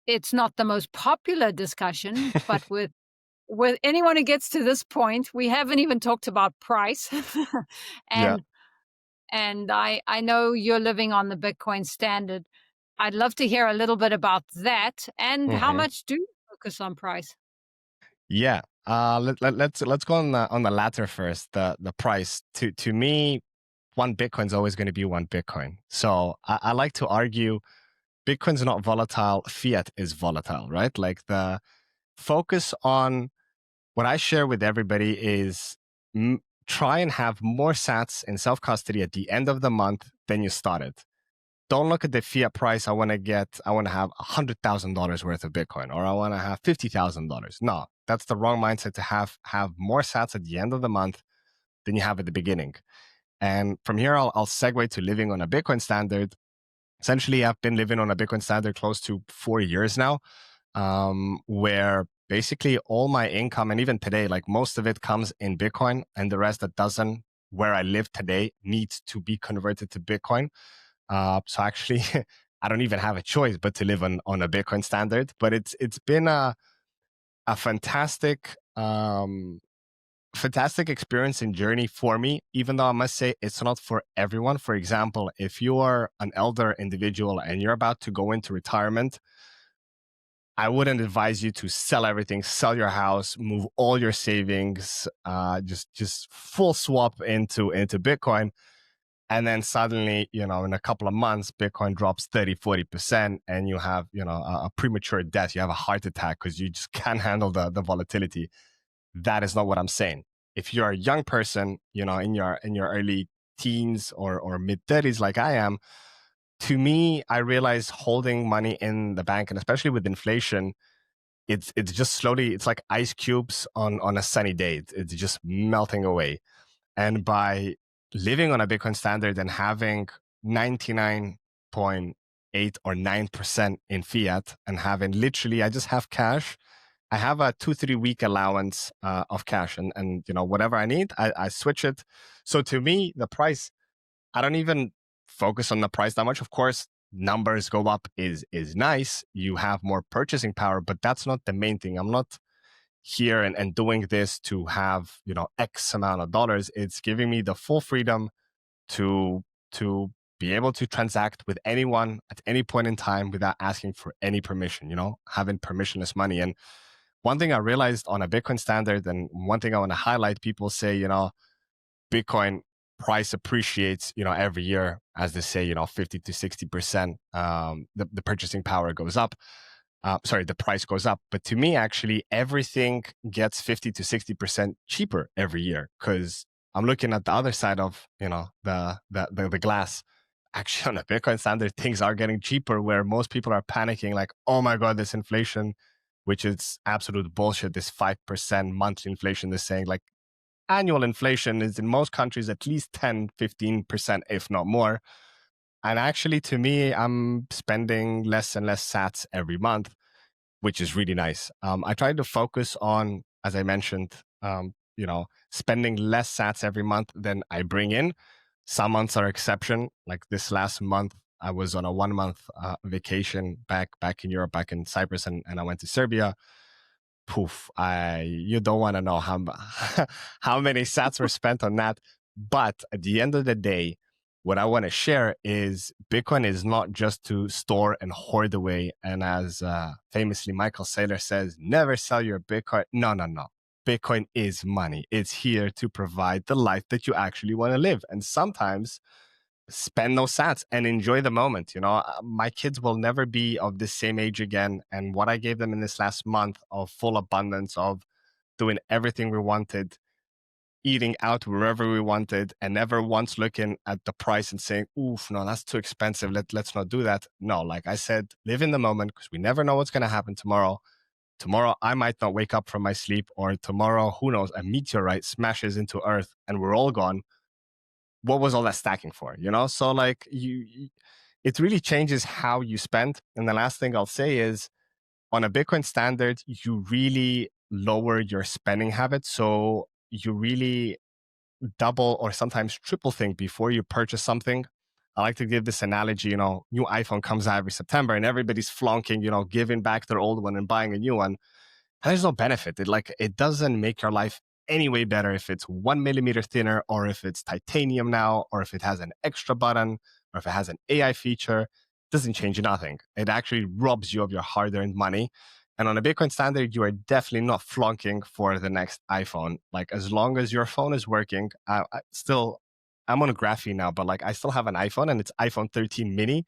it's not the most popular discussion, but with anyone who gets to this point, we haven't even talked about price. Yeah. and and I know you're living on the Bitcoin standard. I'd love to hear a little bit about that and how Hmm. much do you focus on price? Yeah. Let's go on the latter first. The price to me, one Bitcoin is always going to be one Bitcoin. So I like to argue Bitcoin's not volatile. Fiat is volatile, right? Like the focus on what I share with everybody is try and have more sats in self custody at the end of the month than you started. Don't look at the fiat price. I want to have $100,000 worth of Bitcoin, or I want to have $50,000. No, that's the wrong mindset to have more sats at the end of the month than you have at the beginning. And from here, I'll segue to living on a Bitcoin standard. Essentially, I've been living on a Bitcoin standard close to 4 years now, where basically all my income, and even today, like most of it comes in Bitcoin, and the rest that doesn't, where I live today, needs to be converted to Bitcoin. So actually, I don't even have a choice but to live on a Bitcoin standard. But it's been a fantastic experience and journey for me, even though I must say it's not for everyone. For example, if you are an elder individual and you're about to go into retirement, I wouldn't advise you to sell everything, sell your house, move all your savings, just full swap into Bitcoin. And then suddenly, in a couple of months, Bitcoin drops 30-40%, and you have, a premature death. You have a heart attack because you just can't handle the volatility. That is not what I'm saying. If you're a young person, in your early teens or mid 30s like I am, to me, I realize holding money in the bank, and especially with inflation, it's just slowly, it's like ice cubes on a sunny day. It's just melting away. And by living on a Bitcoin standard and having 99.8 or 9% in fiat, and having literally, I just have cash. I have a 2-3 week allowance of cash, and whatever I need, I switch it. So to me, the price, I don't even focus on the price that much. Of course, numbers go up is nice. You have more purchasing power, but that's not the main thing. I'm not here and doing this to have X amount of dollars. It's giving me the full freedom to to be able to transact with anyone at any point in time without asking for any permission, having permissionless money. And one thing I realized on a Bitcoin standard, and one thing I want to highlight, people say, Bitcoin price appreciates, every year, as they say, 50 to 60%, the purchasing power goes up. Sorry, the price goes up. But to me, actually, everything gets 50 to 60% cheaper every year, because I'm looking at the other side of, the glass. Actually, on a Bitcoin standard, things are getting cheaper, where most people are panicking like, oh my God, this inflation, which is absolute bullshit. This 5% monthly inflation is saying, like, annual inflation is in most countries at least 10-15%, if not more. And actually, to me, I'm spending less and less sats every month, which is really nice. I try to focus on, as I mentioned, spending less sats every month than I bring in. Some months are exception. Like this last month, I was on a 1 month vacation back in Europe, back in Cyprus, and I went to Serbia. Poof! You don't want to know how how many sats were spent on that. But at the end of the day, what I want to share is Bitcoin is not just to store and hoard away. And as famously Michael Saylor says, never sell your Bitcoin. No, no, no. Bitcoin is money. It's here to provide the life that you actually want to live. And sometimes spend those sats and enjoy the moment. My kids will never be of the same age again. And what I gave them in this last month of full abundance, of doing everything we wanted, eating out wherever we wanted, and never once looking at the price and saying, oof, no, that's too expensive. Let's not do that. No, like I said, live in the moment, because we never know what's going to happen tomorrow. Tomorrow, I might not wake up from my sleep, or tomorrow, who knows, a meteorite smashes into Earth and we're all gone. What was all that stacking for? So like it really changes how you spend. And the last thing I'll say is, on a Bitcoin standard, you really lower your spending habits. So you really double or sometimes triple think before you purchase something. I like to give this analogy, new iPhone comes out every September and everybody's flunking, giving back their old one and buying a new one. And there's no benefit. It doesn't make your life any way better if it's 1 millimeter thinner, or if it's titanium now, or if it has an extra button, or if it has an AI feature. It doesn't change nothing. It actually robs you of your hard-earned money. And on a Bitcoin standard, you are definitely not flunking for the next iPhone. Like, as long as your phone is working, I'm on a graphene now, but like I still have an iPhone, and it's iPhone 13 mini,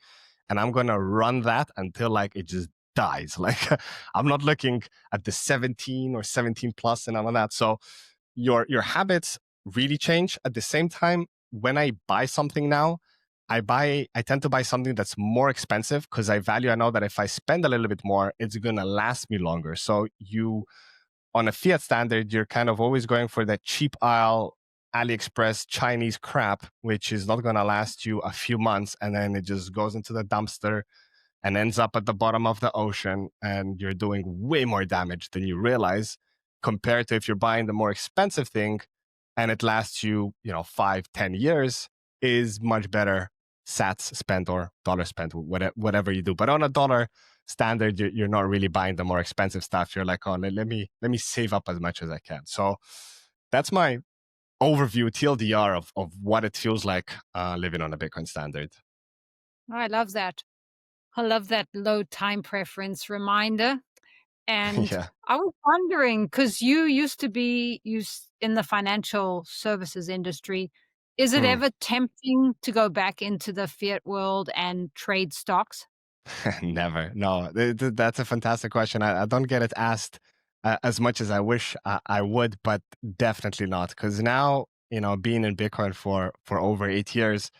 and I'm gonna run that until like it just dies. Like, I'm not looking at the 17 or 17 plus and all of that. So your habits really change. At the same time, when I buy something now, I tend to buy something that's more expensive because I know that if I spend a little bit more, it's gonna last me longer. So on a fiat standard, you're kind of always going for that cheap aisle AliExpress Chinese crap, which is not gonna last you a few months, and then it just goes into the dumpster and ends up at the bottom of the ocean, and you're doing way more damage than you realize, compared to if you're buying the more expensive thing and it lasts you, 5-10 years, is much better sats spent or dollar spent, whatever you do. But on a dollar standard, you're not really buying the more expensive stuff. You're like, oh, let me save up as much as I can. So that's my overview TLDR of what it feels like living on a Bitcoin standard. I love that. I love that low time preference reminder. And Yeah. I was wondering, because you used to be in the financial services industry, is it Hmm. ever tempting to go back into the fiat world and trade stocks? Never. No, that's a fantastic question. I don't get it asked as much as I wish I would, but definitely not. Because now, being in Bitcoin for over 8 years,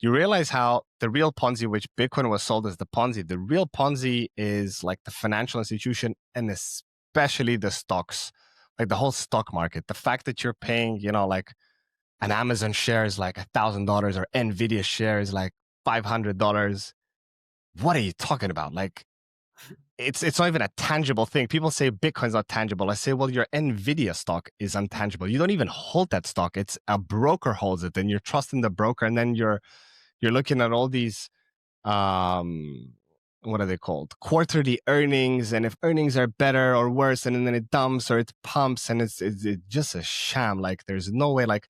you realize how the real Ponzi, which Bitcoin was sold as the Ponzi, the real Ponzi is like the financial institution, and especially the stocks, like the whole stock market. The fact that you're paying, like an Amazon share is like $1,000, or Nvidia share is like $500. What are you talking about? Like, it's not even a tangible thing. People say Bitcoin's not tangible. I say, well, your Nvidia stock is untangible. You don't even hold that stock. It's a broker holds it, and you're trusting the broker, and then you're looking at all these um what are they called, quarterly earnings, and if earnings are better or worse, and then it dumps or it pumps, and it's just a sham. Like, there's no way. Like,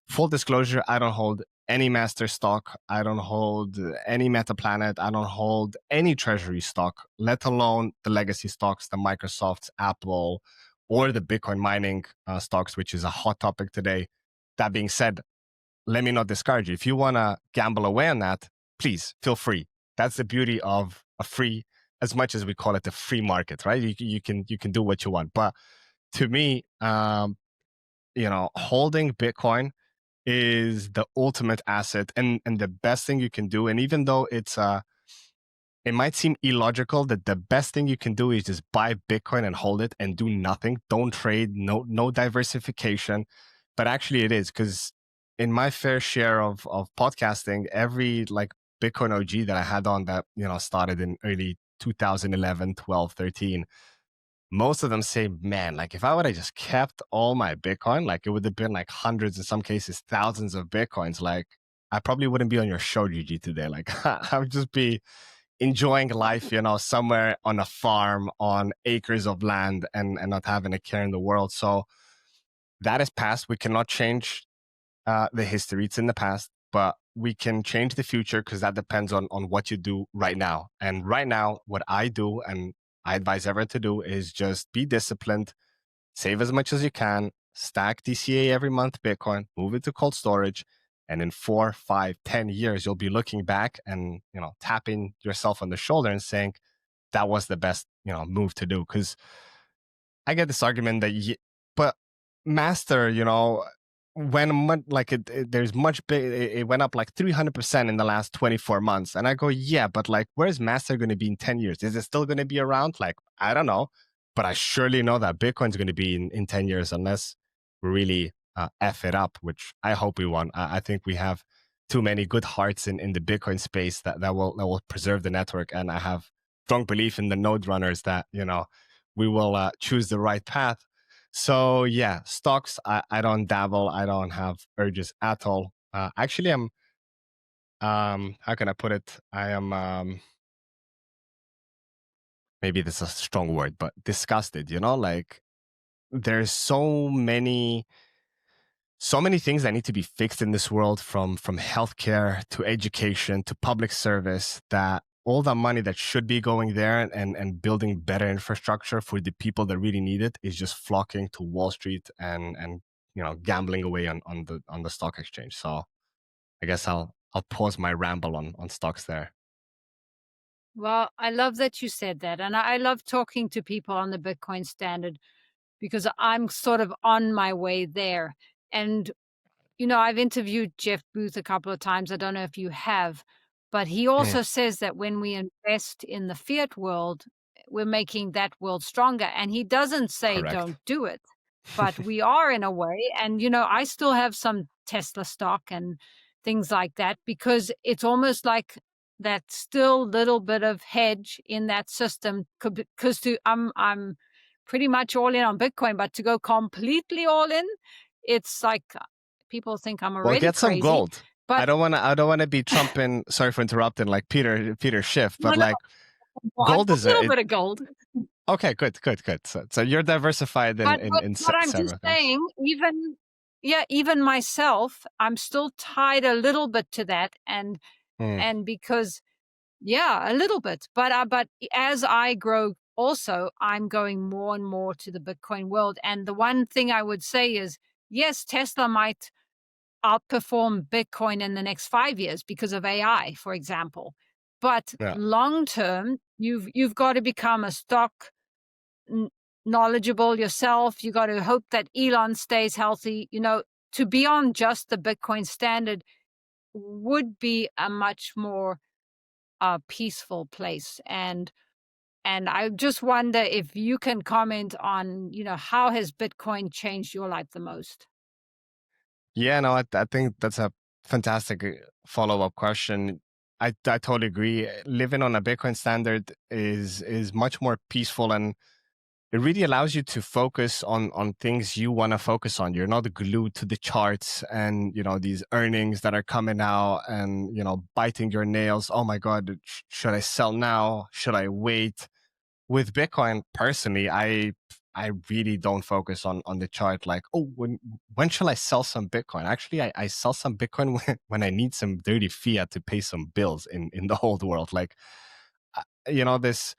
full disclosure, I don't hold any master stock. I don't hold any Metaplanet. I don't hold any treasury stock, let alone the legacy stocks, the Microsofts, Apple, or the Bitcoin mining stocks, which is a hot topic today. That being said, let me not discourage you. If you want to gamble away on that, please feel free. That's the beauty of a free, as much as we call it a free market, right? You can do what you want. But to me, holding Bitcoin is the ultimate asset, and the best thing you can do. And even though it might seem illogical, that the best thing you can do is just buy Bitcoin and hold it and do nothing. Don't trade, no diversification. But actually it is, because in my fair share of podcasting, every like Bitcoin OG that I had on that, started in early 2011, 12, 13, most of them say, man, like if I would have just kept all my Bitcoin, like it would have been like hundreds, in some cases, thousands of Bitcoins. Like, I probably wouldn't be on your show, GG, today. Like, I would just be enjoying life, somewhere on a farm on acres of land, and not having a care in the world. So that is past. We cannot change the history. It's in the past, but we can change the future, because that depends on what you do right now. And right now, what I do, and I advise everyone to do, is just be disciplined, save as much as you can, stack DCA every month Bitcoin, move it to cold storage. And in 4, 5, 10 years, you'll be looking back and, tapping yourself on the shoulder and saying, that was the best, move to do. Because I get this argument that, but master, when like there's much big, it went up like 300% in the last 24 months. And I go, yeah, but like, where's master going to be in 10 years? Is it still going to be around? Like, I don't know, but I surely know that Bitcoin's going to be in 10 years, unless we really F it up, which I hope we won't. I think we have too many good hearts in the Bitcoin space that will preserve the network. And I have strong belief in the node runners that, we will choose the right path. So yeah, stocks, I don't dabble. I don't have urges at all. Actually, how can I put it? I am maybe this is a strong word, but disgusted, like there's so many things that need to be fixed in this world, from healthcare to education to public service, that all the money that should be going there and building better infrastructure for the people that really need it is just flocking to Wall Street and gambling away on the stock exchange. So I guess I'll pause my ramble on stocks there. Well, I love that you said that. And I love talking to people on the Bitcoin Standard because I'm sort of on my way there. And I've interviewed Jeff Booth a couple of times. I don't know if you have, but he Mm, also says that when we invest in the fiat world, we're making that world stronger. And he doesn't say correct. don't do it, but we are in a way. And, I still have some Tesla stock and things like that because it's almost like that still little bit of hedge in that system. Because I'm pretty much all in on Bitcoin, but to go completely all in, it's like people think I'm Well, already get some crazy, gold. I but don't want to. I don't want to be trumping. Sorry for interrupting, like Peter Schiff, no, but no, like I've gold got is a little a bit of gold. okay. Good. So you're diversified in But in but in but I'm just several things. saying, even myself, I'm still tied a little bit to that, Mm, and because yeah, a little bit. But as I grow, also, I'm going more and more to the Bitcoin world. And the one thing I would say is, yes, Tesla might outperform Bitcoin in the next 5 years because of AI, for example. But yeah. long term, you've got to become a stock n- knowledgeable yourself. You got to hope that Elon stays healthy. To be on just the Bitcoin Standard would be a much more peaceful place. And I just wonder if you can comment on, how has Bitcoin changed your life the most? Yeah, no, I think that's a fantastic follow-up question. I totally agree. Living on a Bitcoin standard is much more peaceful, and it really allows you to focus on things you want to focus on. You're not glued to the charts and these earnings that are coming out and biting your nails. Oh my God, should I sell now? Should I wait? With Bitcoin, personally, I really don't focus on the chart. Like, oh, when shall I sell some Bitcoin? Actually, I sell some Bitcoin when I need some dirty fiat to pay some bills in the whole world. Like, this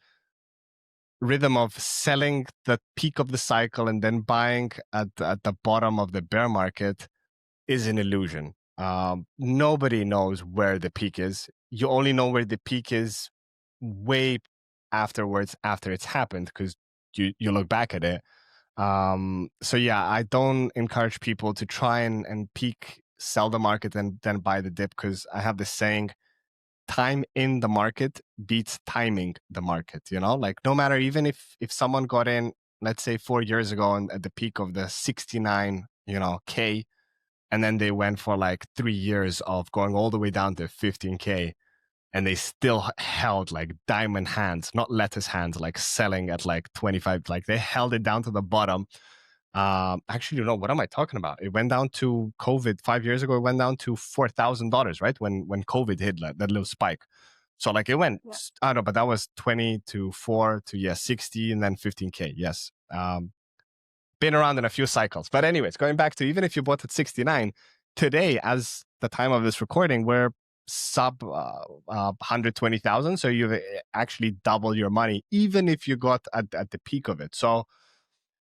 rhythm of selling the peak of the cycle and then buying at the bottom of the bear market is an illusion. Nobody knows where the peak is. You only know where the peak is way afterwards, after it's happened, because you look back at it. So yeah, I don't encourage people to try and peak, sell the market, and then buy the dip, because I have this saying: time in the market beats timing the market. Like, no matter, even if someone got in, let's say 4 years ago, and at the peak of the 69 k, and then they went for like 3 years of going all the way down to 15k, and they still held like diamond hands, not lettuce hands, like selling at like 25, like they held it down to the bottom. Actually, what am I talking about? It went down to COVID 5 years ago. It went down to $4,000, right? When COVID hit, like, that little spike. So like it went, Yeah. I don't know, but that was 20 to 4 to 60, and then 15k. Yes. Been around in a few cycles. But anyways, going back to, even if you bought at 69, today, as the time of this recording, we're sub 120,000. So you've actually double your money, even if you got at the peak of it. So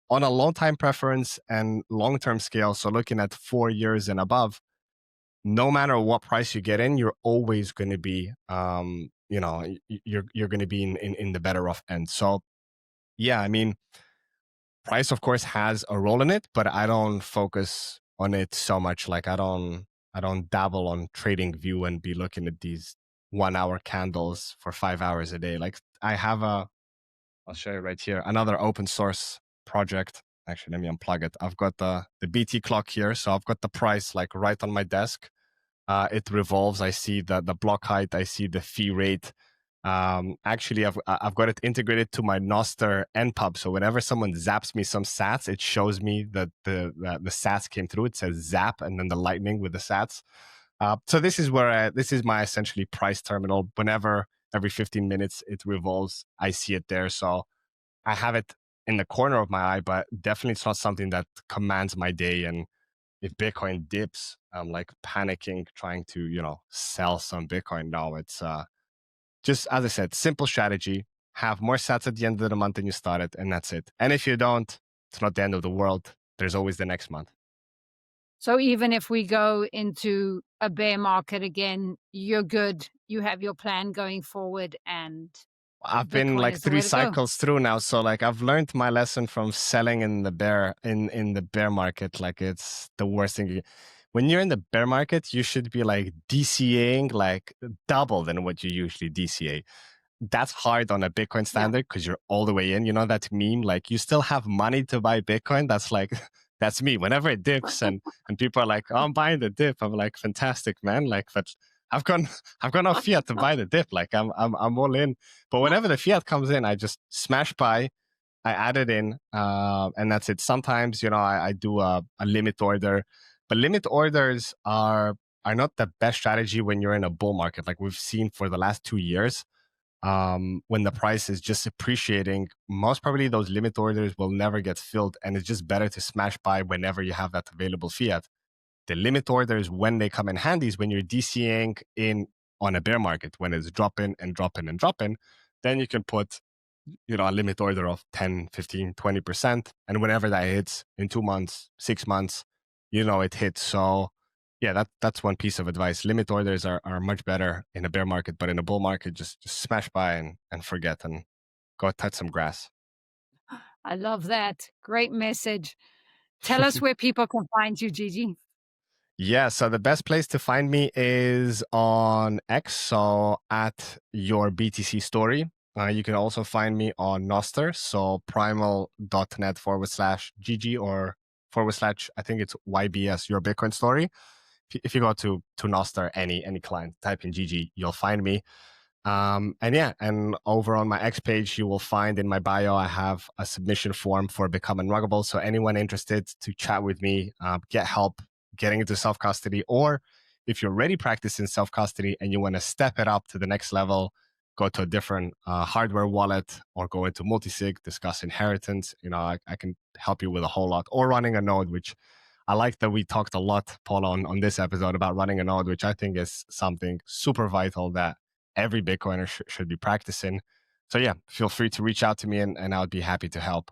on a long time preference and long term scale, so looking at 4 years and above, no matter what price you get in, you're always going to be, you're going to be in the better off end. So yeah, I mean, price of course has a role in it, but I don't focus on it so much. Like, I don't dabble on trading view and be looking at these 1 hour candles for 5 hours a day. Like, I'll show you right here, another open source project. Actually, let me unplug it. I've got the BT clock here. So I've got the price like right on my desk. It revolves. I see the block height. I see the fee rate. Actually, I've got it integrated to my Noster NPub. So whenever someone zaps me some sats, it shows me that the sats came through. It says zap and then the lightning with the sats. So this is where this is my essentially price terminal. Whenever every 15 minutes it revolves, I see it there. So I have it in the corner of my eye, but definitely it's not something that commands my day. And if Bitcoin dips, I'm like panicking, trying to, sell some Bitcoin. No, it's just, as I said, simple strategy. Have more sats at the end of the month than you started, and that's it. And if you don't, it's not the end of the world. There's always the next month. So even if we go into a bear market again, you're good. You have your plan going forward, and I've been Bitcoin like is the 3 way to go. cycles through now, so like I've learned my lesson from selling in the bear market. Like it's the worst thing. When you're in the bear market, you should be like DCAing like double than what you usually DCA. That's hard on a Bitcoin Yeah. standard because you're all the way in. You know that meme? Like you still have money to buy Bitcoin. That's like that's me. Whenever it dips and people are like, "Oh, I'm buying the dip," I'm like, "Fantastic, man!" Like, but I've gone I've gone off fiat to buy the dip. Like I'm all in. But whenever the fiat comes in, I just smash buy. I add it in, and that's it. Sometimes I do a limit order, but limit orders are not the best strategy when you're in a bull market, like we've seen for the last 2 years. When the price is just appreciating, most probably those limit orders will never get filled, and it's just better to smash buy whenever you have that available fiat. The limit orders, when they come in handy, is when you're DCing in on a bear market, when it's dropping and dropping and dropping. Then you can put a limit order of 10, 15, 20%. And whenever that hits in 2 months, 6 months, it hits. So yeah, that's one piece of advice. Limit orders are much better in a bear market, but in a bull market, just smash by and forget and go touch some grass. I love that. Great message. Tell us where people can find you, Gigi. Yeah, so the best place to find me is on X, so at your BTC story. You can also find me on Noster, so primal.net/GG or / I think it's YBS, your Bitcoin story. If you go to Noster, any client, type in GG, you'll find me. And over on my X page, you will find in my bio, I have a submission form for Become Unruggable. So anyone interested to chat with me, get help getting into self-custody, or if you're already practicing self-custody and you want to step it up to the next level, go to a different hardware wallet or go into Multisig, discuss inheritance. I can help you with a whole lot, or running a node, which I like that we talked a lot, Paul, on this episode about running a node, which I think is something super vital that every Bitcoiner should be practicing. So yeah, feel free to reach out to me and I would be happy to help.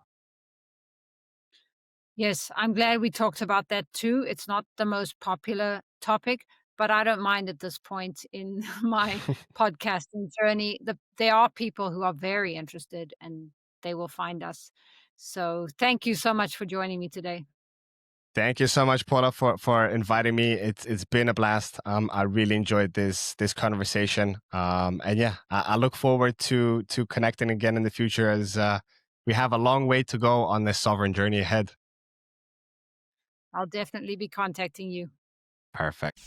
Yes, I'm glad we talked about that too. It's not the most popular topic, but I don't mind at this point in my podcasting journey. There are people who are very interested and they will find us. So thank you so much for joining me today. Thank you so much, Paula, for inviting me. It's been a blast. I really enjoyed this conversation. And yeah, I look forward to connecting again in the future as we have a long way to go on this sovereign journey ahead. I'll definitely be contacting you. Perfect.